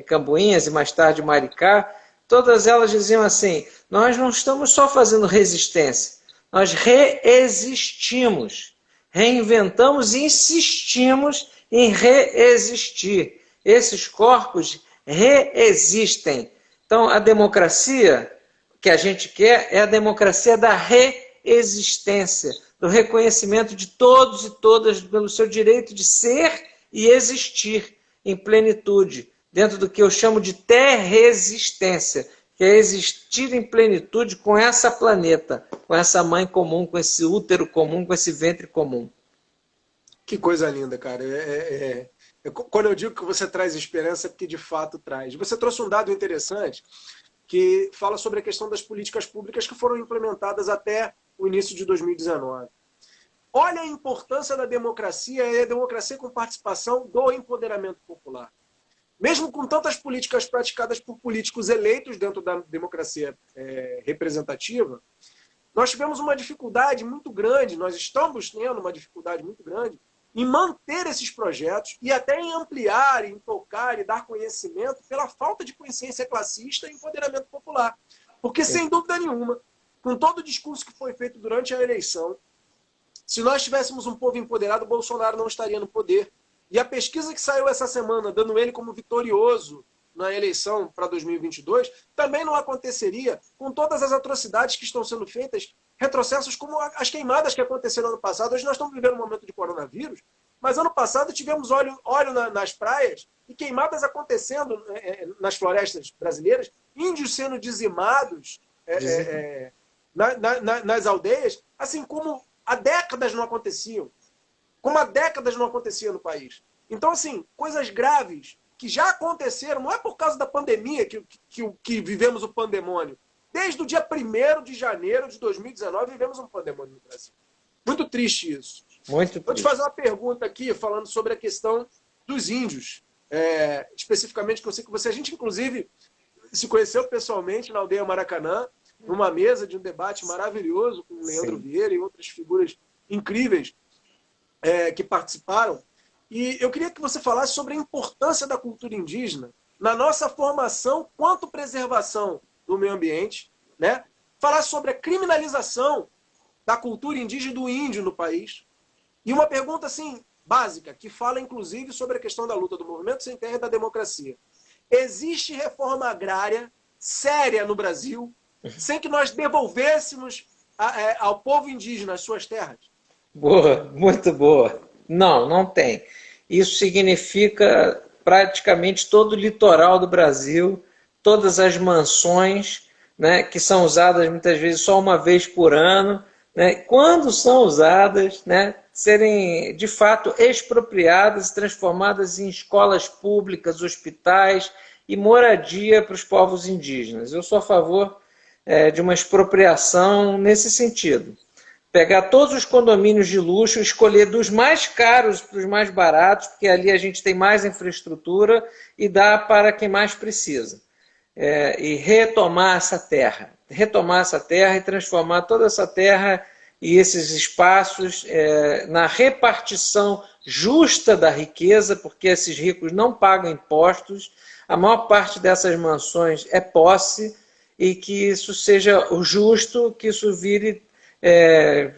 Cambuinhas e mais tarde Maricá, todas elas diziam assim, nós não estamos só fazendo resistência, nós reexistimos, reinventamos e insistimos em reexistir. Esses corpos reexistem. Então, a democracia que a gente quer é a democracia da reexistência, do reconhecimento de todos e todas pelo seu direito de ser e existir em plenitude, dentro do que eu chamo de terresistência, que é existir em plenitude com essa planeta, com essa mãe comum, com esse útero comum, com esse ventre comum. Que coisa linda, cara. Quando eu digo que você traz esperança, é porque de fato traz. Você trouxe um dado interessante que fala sobre a questão das políticas públicas que foram implementadas até o início de 2019. Olha a importância da democracia e a democracia com participação do empoderamento popular. Mesmo com tantas políticas praticadas por políticos eleitos dentro da democracia representativa, nós tivemos uma dificuldade muito grande, nós estamos tendo uma dificuldade muito grande em manter esses projetos e até em ampliar, em tocar e dar conhecimento pela falta de consciência classista e empoderamento popular. Porque, sem dúvida nenhuma, com todo o discurso que foi feito durante a eleição, se nós tivéssemos um povo empoderado, Bolsonaro não estaria no poder. E a pesquisa que saiu essa semana, dando ele como vitorioso na eleição para 2022, também não aconteceria com todas as atrocidades que estão sendo feitas, retrocessos como as queimadas que aconteceram ano passado. Hoje nós estamos vivendo um momento de coronavírus, mas ano passado tivemos óleo nas praias e queimadas acontecendo nas florestas brasileiras, índios sendo dizimados nas aldeias, assim como há décadas não aconteciam. Como há décadas não acontecia no país. Então, assim, coisas graves que já aconteceram, não é por causa da pandemia que vivemos o pandemônio. Desde o dia 1º de janeiro de 2019 vivemos um pandemônio no Brasil. Muito triste isso. Muito triste. Vou te fazer uma pergunta aqui, falando sobre a questão dos índios. Especificamente, que eu sei que a gente, inclusive, se conheceu pessoalmente na aldeia Maracanã, numa mesa de um debate maravilhoso com o Leandro Vieira e outras figuras incríveis que participaram. E eu queria que você falasse sobre a importância da cultura indígena na nossa formação quanto preservação do meio ambiente, né? Falar sobre a criminalização da cultura indígena e do índio no país. E uma pergunta assim básica, que fala inclusive sobre a questão da luta do movimento sem terra e da democracia. existe reforma agrária séria no Brasil sem que nós devolvêssemos ao povo indígena as suas terras? Boa, muito boa. Não, não tem. Isso significa praticamente todo o litoral do Brasil, todas as mansões, né, que são usadas muitas vezes só uma vez por ano, né, quando são usadas, né, serem de fato expropriadas e transformadas em escolas públicas, hospitais e moradia para os povos indígenas. Eu sou a favor de uma expropriação nesse sentido. Pegar todos os condomínios de luxo, escolher dos mais caros para os mais baratos, porque ali a gente tem mais infraestrutura e dá para quem mais precisa. E retomar essa terra e transformar toda essa terra e esses espaços na repartição justa da riqueza, porque esses ricos não pagam impostos, a maior parte dessas mansões é posse, e que isso seja o justo, que isso vire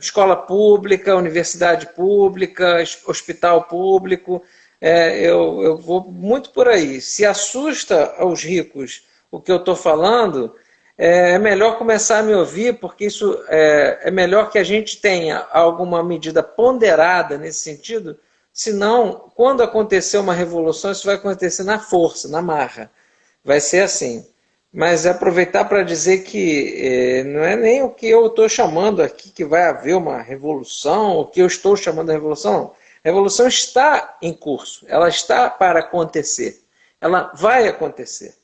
escola pública, universidade pública, hospital público. Eu vou muito por aí. Se assusta aos ricos o que eu estou falando, é melhor começar a me ouvir, porque isso é melhor que a gente tenha alguma medida ponderada nesse sentido, senão, quando acontecer uma revolução, isso vai acontecer na força, na marra. Vai ser assim. Mas aproveitar para dizer que não é nem o que eu estou chamando aqui que vai haver uma revolução, o que eu estou chamando de revolução. A revolução está em curso, ela está para acontecer, ela vai acontecer.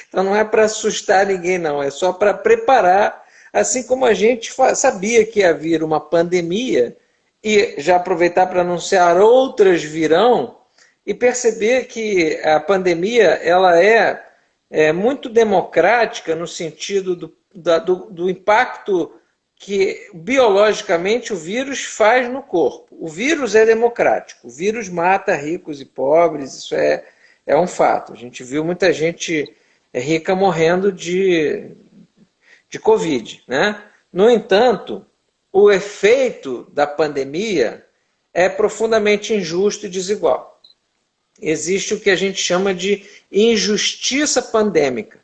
Então não é para assustar ninguém, não, é só para preparar, assim como a gente sabia que ia vir uma pandemia, e já aproveitar para anunciar outras virão, e perceber que a pandemia ela é muito democrática no sentido do impacto que biologicamente o vírus faz no corpo. O vírus é democrático, o vírus mata ricos e pobres, isso é um fato. A gente viu muita gente rica morrendo de Covid, né? No entanto, o efeito da pandemia é profundamente injusto e desigual. Existe o que a gente chama de injustiça pandêmica.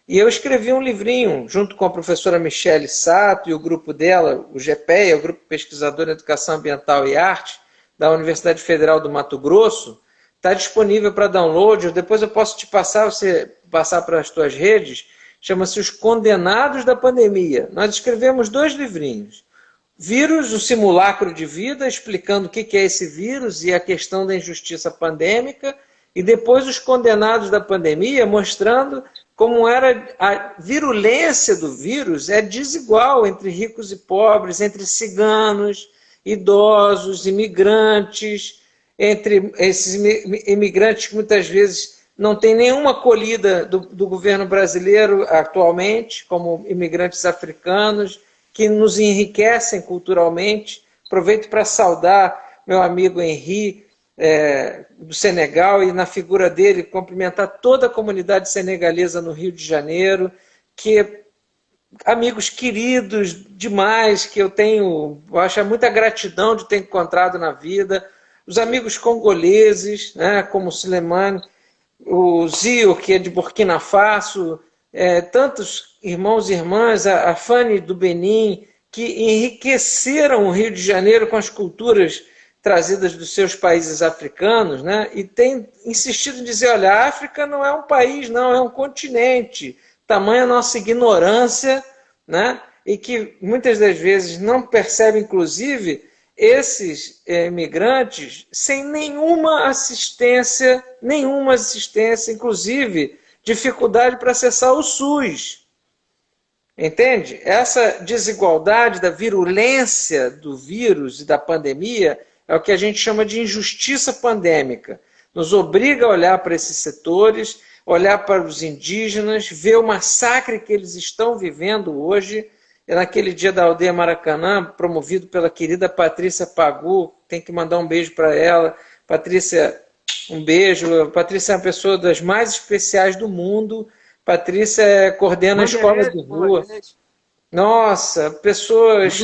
E eu escrevi um livrinho, junto com a professora Michele Sato e o grupo dela, o GPEA, o Grupo Pesquisador em Educação Ambiental e Arte, da Universidade Federal do Mato Grosso. Está disponível para download, depois eu posso te passar, você passar para as tuas redes, chama-se Os Condenados da Pandemia. Nós escrevemos 2 livrinhos. Vírus, o simulacro de vida, explicando o que é esse vírus e a questão da injustiça pandêmica, e depois Os Condenados da Pandemia, mostrando como era a virulência do vírus é desigual entre ricos e pobres, entre ciganos, idosos, imigrantes, entre esses imigrantes que muitas vezes não têm nenhuma acolhida do governo brasileiro atualmente, como imigrantes africanos, que nos enriquecem culturalmente. Aproveito para saudar meu amigo Henri, do Senegal, e na figura dele cumprimentar toda a comunidade senegalesa no Rio de Janeiro, que amigos queridos demais, que eu acho muita gratidão de ter encontrado na vida, os amigos congoleses, né, como o Suleiman, o Zio, que é de Burkina Faso, tantos irmãos e irmãs, a Fanny do Benin, que enriqueceram o Rio de Janeiro com as culturas trazidas dos seus países africanos, né? E tem insistido em dizer, olha, a África não é um país, não, é um continente. Tamanha a nossa ignorância, né? E que muitas das vezes não percebe, inclusive, esses imigrantes sem nenhuma assistência, inclusive dificuldade para acessar o SUS. Entende? Essa desigualdade da virulência do vírus e da pandemia é o que a gente chama de injustiça pandêmica. Nos obriga a olhar para esses setores, olhar para os indígenas, ver o massacre que eles estão vivendo hoje. Naquele dia da Aldeia Maracanã, promovido pela querida Patrícia Pagu, tem que mandar um beijo para ela. Patrícia, um beijo. Patrícia é uma pessoa das mais especiais do mundo. Patrícia coordena a escola de rua. Nossa, pessoas...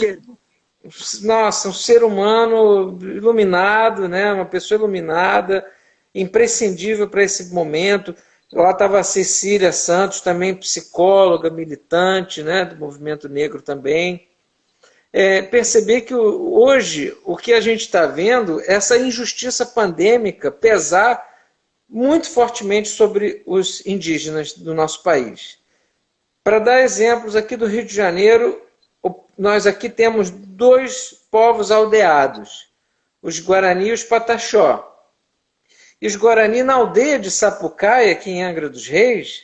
Nossa, um ser humano iluminado, né? Uma pessoa iluminada, imprescindível para esse momento. Lá estava a Cecília Santos, também psicóloga, militante, né, do movimento negro também. Perceber que hoje o que a gente está vendo é essa injustiça pandêmica pesar muito fortemente sobre os indígenas do nosso país. Para dar exemplos, aqui do Rio de Janeiro, nós aqui temos 2 povos aldeados, os Guarani e os Pataxó. E os Guarani, na aldeia de Sapucaia, aqui em Angra dos Reis,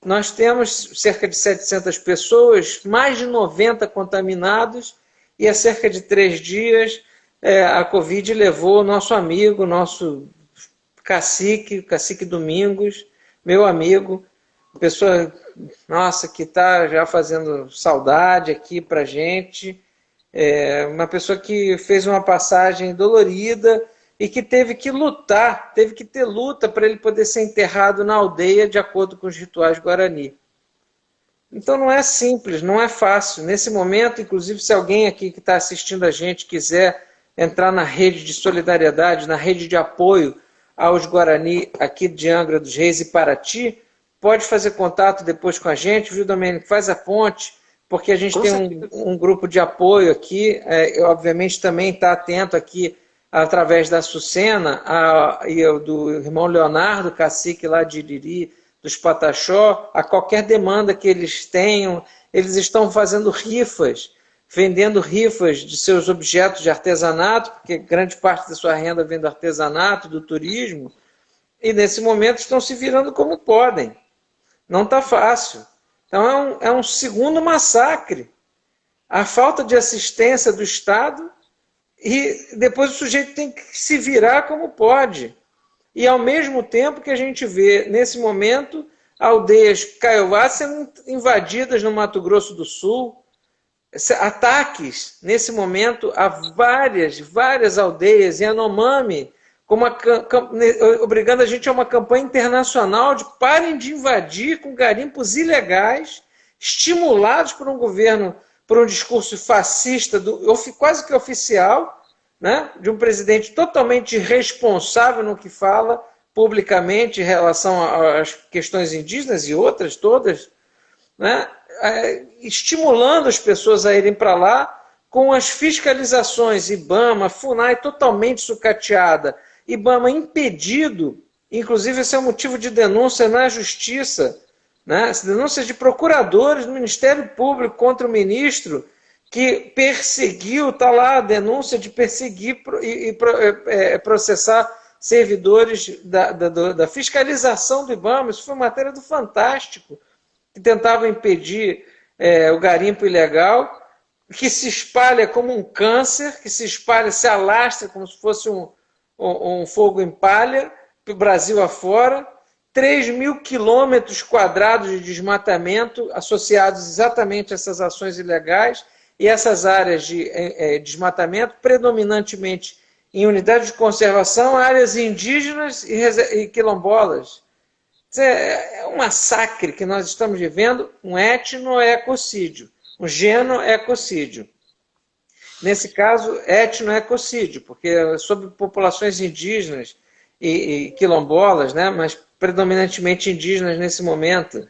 nós temos cerca de 700 pessoas, mais de 90 contaminados, e há cerca de 3 dias a Covid levou o nosso amigo, nosso cacique, cacique Domingos, meu amigo, pessoa, nossa, que está já fazendo saudade aqui para gente, uma pessoa que fez uma passagem dolorida e que teve que lutar, teve que ter luta para ele poder ser enterrado na aldeia de acordo com os rituais Guarani. Então não é simples, não é fácil. Nesse momento, inclusive, se alguém aqui que está assistindo a gente quiser entrar na rede de solidariedade, na rede de apoio aos Guarani aqui de Angra dos Reis e Paraty, pode fazer contato depois com a gente, viu, Domênico? Faz a ponte, porque a gente tem um grupo de apoio aqui, obviamente também está atento aqui através da Sucena e do irmão Leonardo, cacique lá de Iriri, dos Pataxó, a qualquer demanda que eles tenham, eles estão fazendo rifas, vendendo rifas de seus objetos de artesanato, porque grande parte da sua renda vem do artesanato, do turismo, e nesse momento estão se virando como podem. Não está fácil. Então é um segundo massacre. A falta de assistência do Estado e depois o sujeito tem que se virar como pode. E ao mesmo tempo que a gente vê, nesse momento, aldeias Kaiowá sendo invadidas no Mato Grosso do Sul, ataques, nesse momento, a várias aldeias, em Yanomami, obrigando a gente a uma campanha internacional de parem de invadir com garimpos ilegais, estimulados por um governo, por um discurso fascista, quase que oficial, né, de um presidente totalmente irresponsável no que fala publicamente em relação às questões indígenas e outras todas, né, estimulando as pessoas a irem para lá com as fiscalizações, IBAMA, FUNAI totalmente sucateada, IBAMA impedido, inclusive esse é um motivo de denúncia na Justiça, né, denúncias de procuradores do Ministério Público contra o ministro, que perseguiu, está lá a denúncia de perseguir e processar servidores da fiscalização do IBAMA. Isso foi matéria do Fantástico, que tentava impedir o garimpo ilegal, que se espalha como um câncer, que se espalha, se alastra como se fosse um fogo em palha, para o Brasil afora. 3.000 quilômetros quadrados de desmatamento associados exatamente a essas ações ilegais, e essas áreas de desmatamento, predominantemente em unidades de conservação, áreas indígenas e quilombolas. É um massacre que nós estamos vivendo, um etnoecocídio, um genoecocídio. Nesse caso, etnoecocídio, porque é sobre populações indígenas e quilombolas, né, mas predominantemente indígenas nesse momento.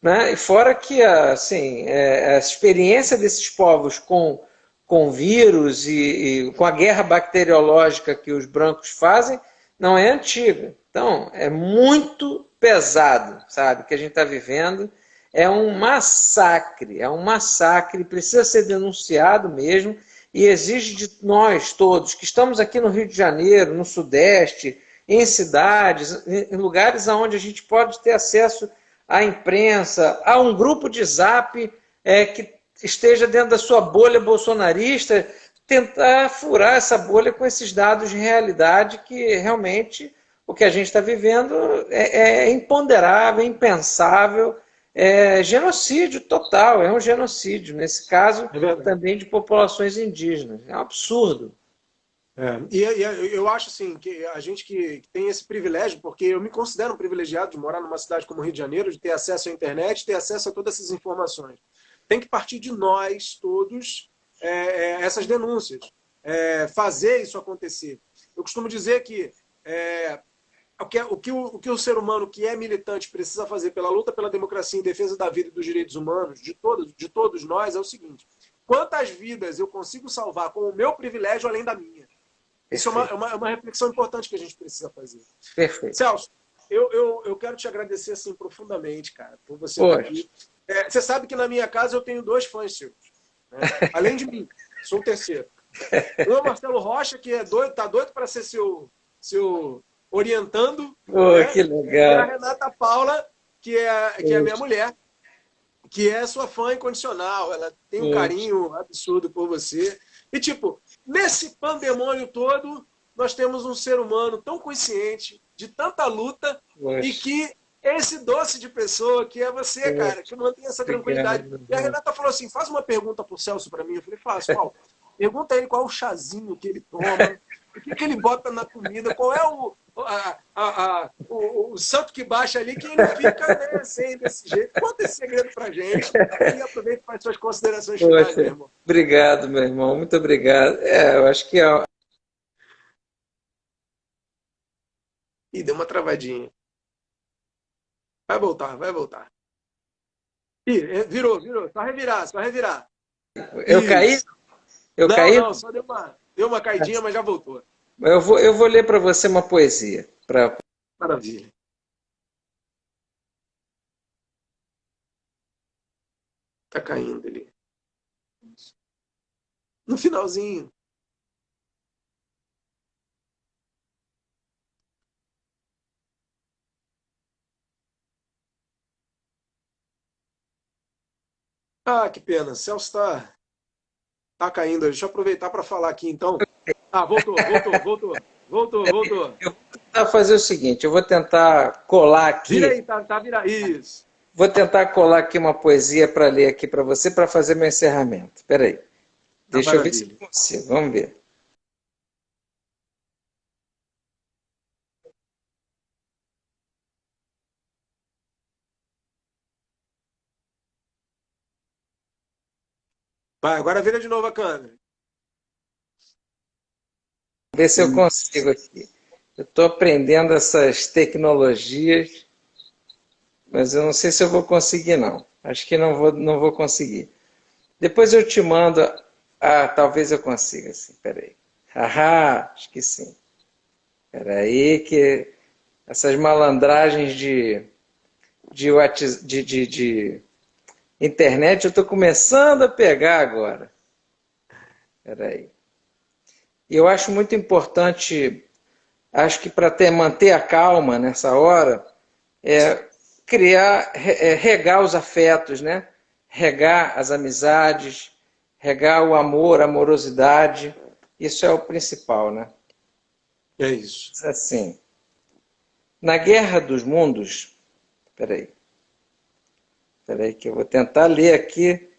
Né? E fora que assim, a experiência desses povos com vírus e com a guerra bacteriológica que os brancos fazem não é antiga. Então, é muito pesado, sabe, que a gente está vivendo. É um massacre, precisa ser denunciado mesmo e exige de nós todos, que estamos aqui no Rio de Janeiro, no Sudeste, em cidades, em lugares onde a gente pode ter acesso à imprensa, a um grupo de zap que esteja dentro da sua bolha bolsonarista, tentar furar essa bolha com esses dados de realidade que realmente o que a gente está vivendo é imponderável, impensável, é genocídio total, é um genocídio, nesse caso também de populações indígenas. É um absurdo. E eu acho assim, que a gente que tem esse privilégio, porque eu me considero um privilegiado de morar numa cidade como o Rio de Janeiro, de ter acesso à internet, ter acesso a todas essas informações. Tem que partir de nós todos essas denúncias, fazer isso acontecer. Eu costumo dizer que o ser humano que é militante precisa fazer pela luta pela democracia em defesa da vida e dos direitos humanos de todos nós é o seguinte: quantas vidas eu consigo salvar com o meu privilégio além da minha? Isso é uma reflexão importante que a gente precisa fazer. Perfeito. Celso, eu quero te agradecer assim, profundamente, cara, por você estar aqui. Você sabe que na minha casa eu tenho 2 fãs seus, né? Além de mim, sou o terceiro. Um é o Marcelo Rocha, que tá doido para ser seu orientando. Né? Que legal. E a Renata Paula, que é a minha mulher, que é sua fã incondicional. Ela tem um carinho absurdo por você. E, tipo, nesse pandemônio todo, nós temos um ser humano tão consciente, de tanta luta, e que esse doce de pessoa que é você, cara, que mantém essa tranquilidade. E a Renata falou assim, faz uma pergunta pro Celso para mim. Eu falei, faço, qual? Pergunta a ele qual é o chazinho que ele toma, o que ele bota na comida, qual é o santo que baixa ali, que ele fica, né, sem desse jeito. Conta esse segredo pra gente e aproveita para as suas considerações finais, meu irmão. Obrigado, meu irmão, muito obrigado. Eu acho que Ih, deu uma travadinha. Vai voltar, vai voltar. Ih, virou. Só revirar. Eu caí? Não, só deu uma caidinha, mas já voltou. Eu vou ler para você uma poesia. Maravilha. Tá caindo ali. No finalzinho. Ah, que pena. Celso tá caindo. Deixa eu aproveitar para falar aqui, então. Ah, voltou. Eu vou tentar fazer o seguinte, eu vou tentar colar aqui. Vira aí, tá virado. Isso. Vou tentar colar aqui uma poesia para ler aqui para você, para fazer meu encerramento. Espera aí. Deixa eu ver se eu consigo. Vamos ver. Vai, agora vira de novo a câmera. Ver se eu consigo aqui. Eu estou aprendendo essas tecnologias, mas eu não sei se eu vou conseguir, não. Acho que não vou conseguir. Depois eu te mando. Ah, talvez eu consiga, sim. Peraí. Acho que sim. Peraí, que essas malandragens de internet eu estou começando a pegar agora. Peraí. E eu acho muito importante, acho que para manter a calma nessa hora, regar os afetos, né? Regar as amizades, regar o amor, a amorosidade. Isso é o principal, né? É isso. Assim, na Guerra dos Mundos, peraí que eu vou tentar ler aqui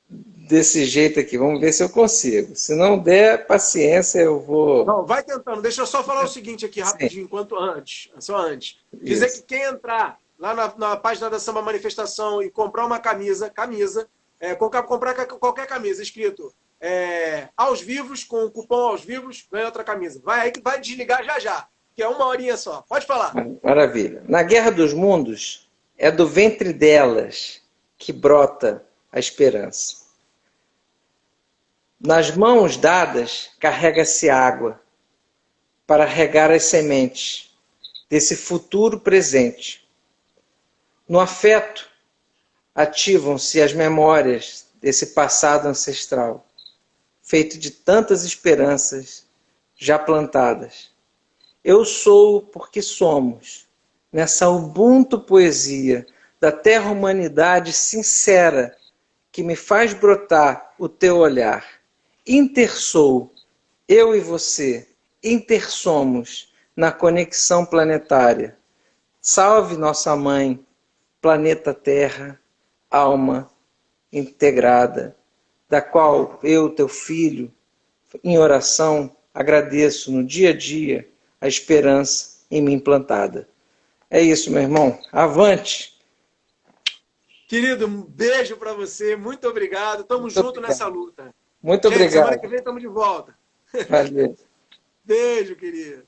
desse jeito aqui. Vamos ver se eu consigo. Se não der, paciência, eu vou... Não, vai tentando. Deixa eu só falar o seguinte aqui rapidinho, só antes. Dizer que quem entrar lá na página da Samba Manifestação e comprar uma camisa, comprar qualquer camisa escrito aos vivos, com o cupom aos vivos, ganha outra camisa. Vai aí que vai desligar já, que é 1 horinha só. Pode falar. Maravilha. Na Guerra dos Mundos, é do ventre delas que brota a esperança. Nas mãos dadas carrega-se água para regar as sementes desse futuro presente. No afeto ativam-se as memórias desse passado ancestral, feito de tantas esperanças já plantadas. Eu sou porque somos, nessa ubuntu poesia da terra-humanidade sincera que me faz brotar o teu olhar. Intersou, eu e você, intersomos na conexão planetária. Salve nossa mãe, planeta Terra, alma integrada, da qual eu, teu filho, em oração, agradeço no dia a dia a esperança em mim plantada. É isso, meu irmão. Avante! Querido, um beijo para você. Muito obrigado. Tamo junto nessa luta. Muito obrigado. Semana que vem estamos de volta. Valeu. Beijo, querido.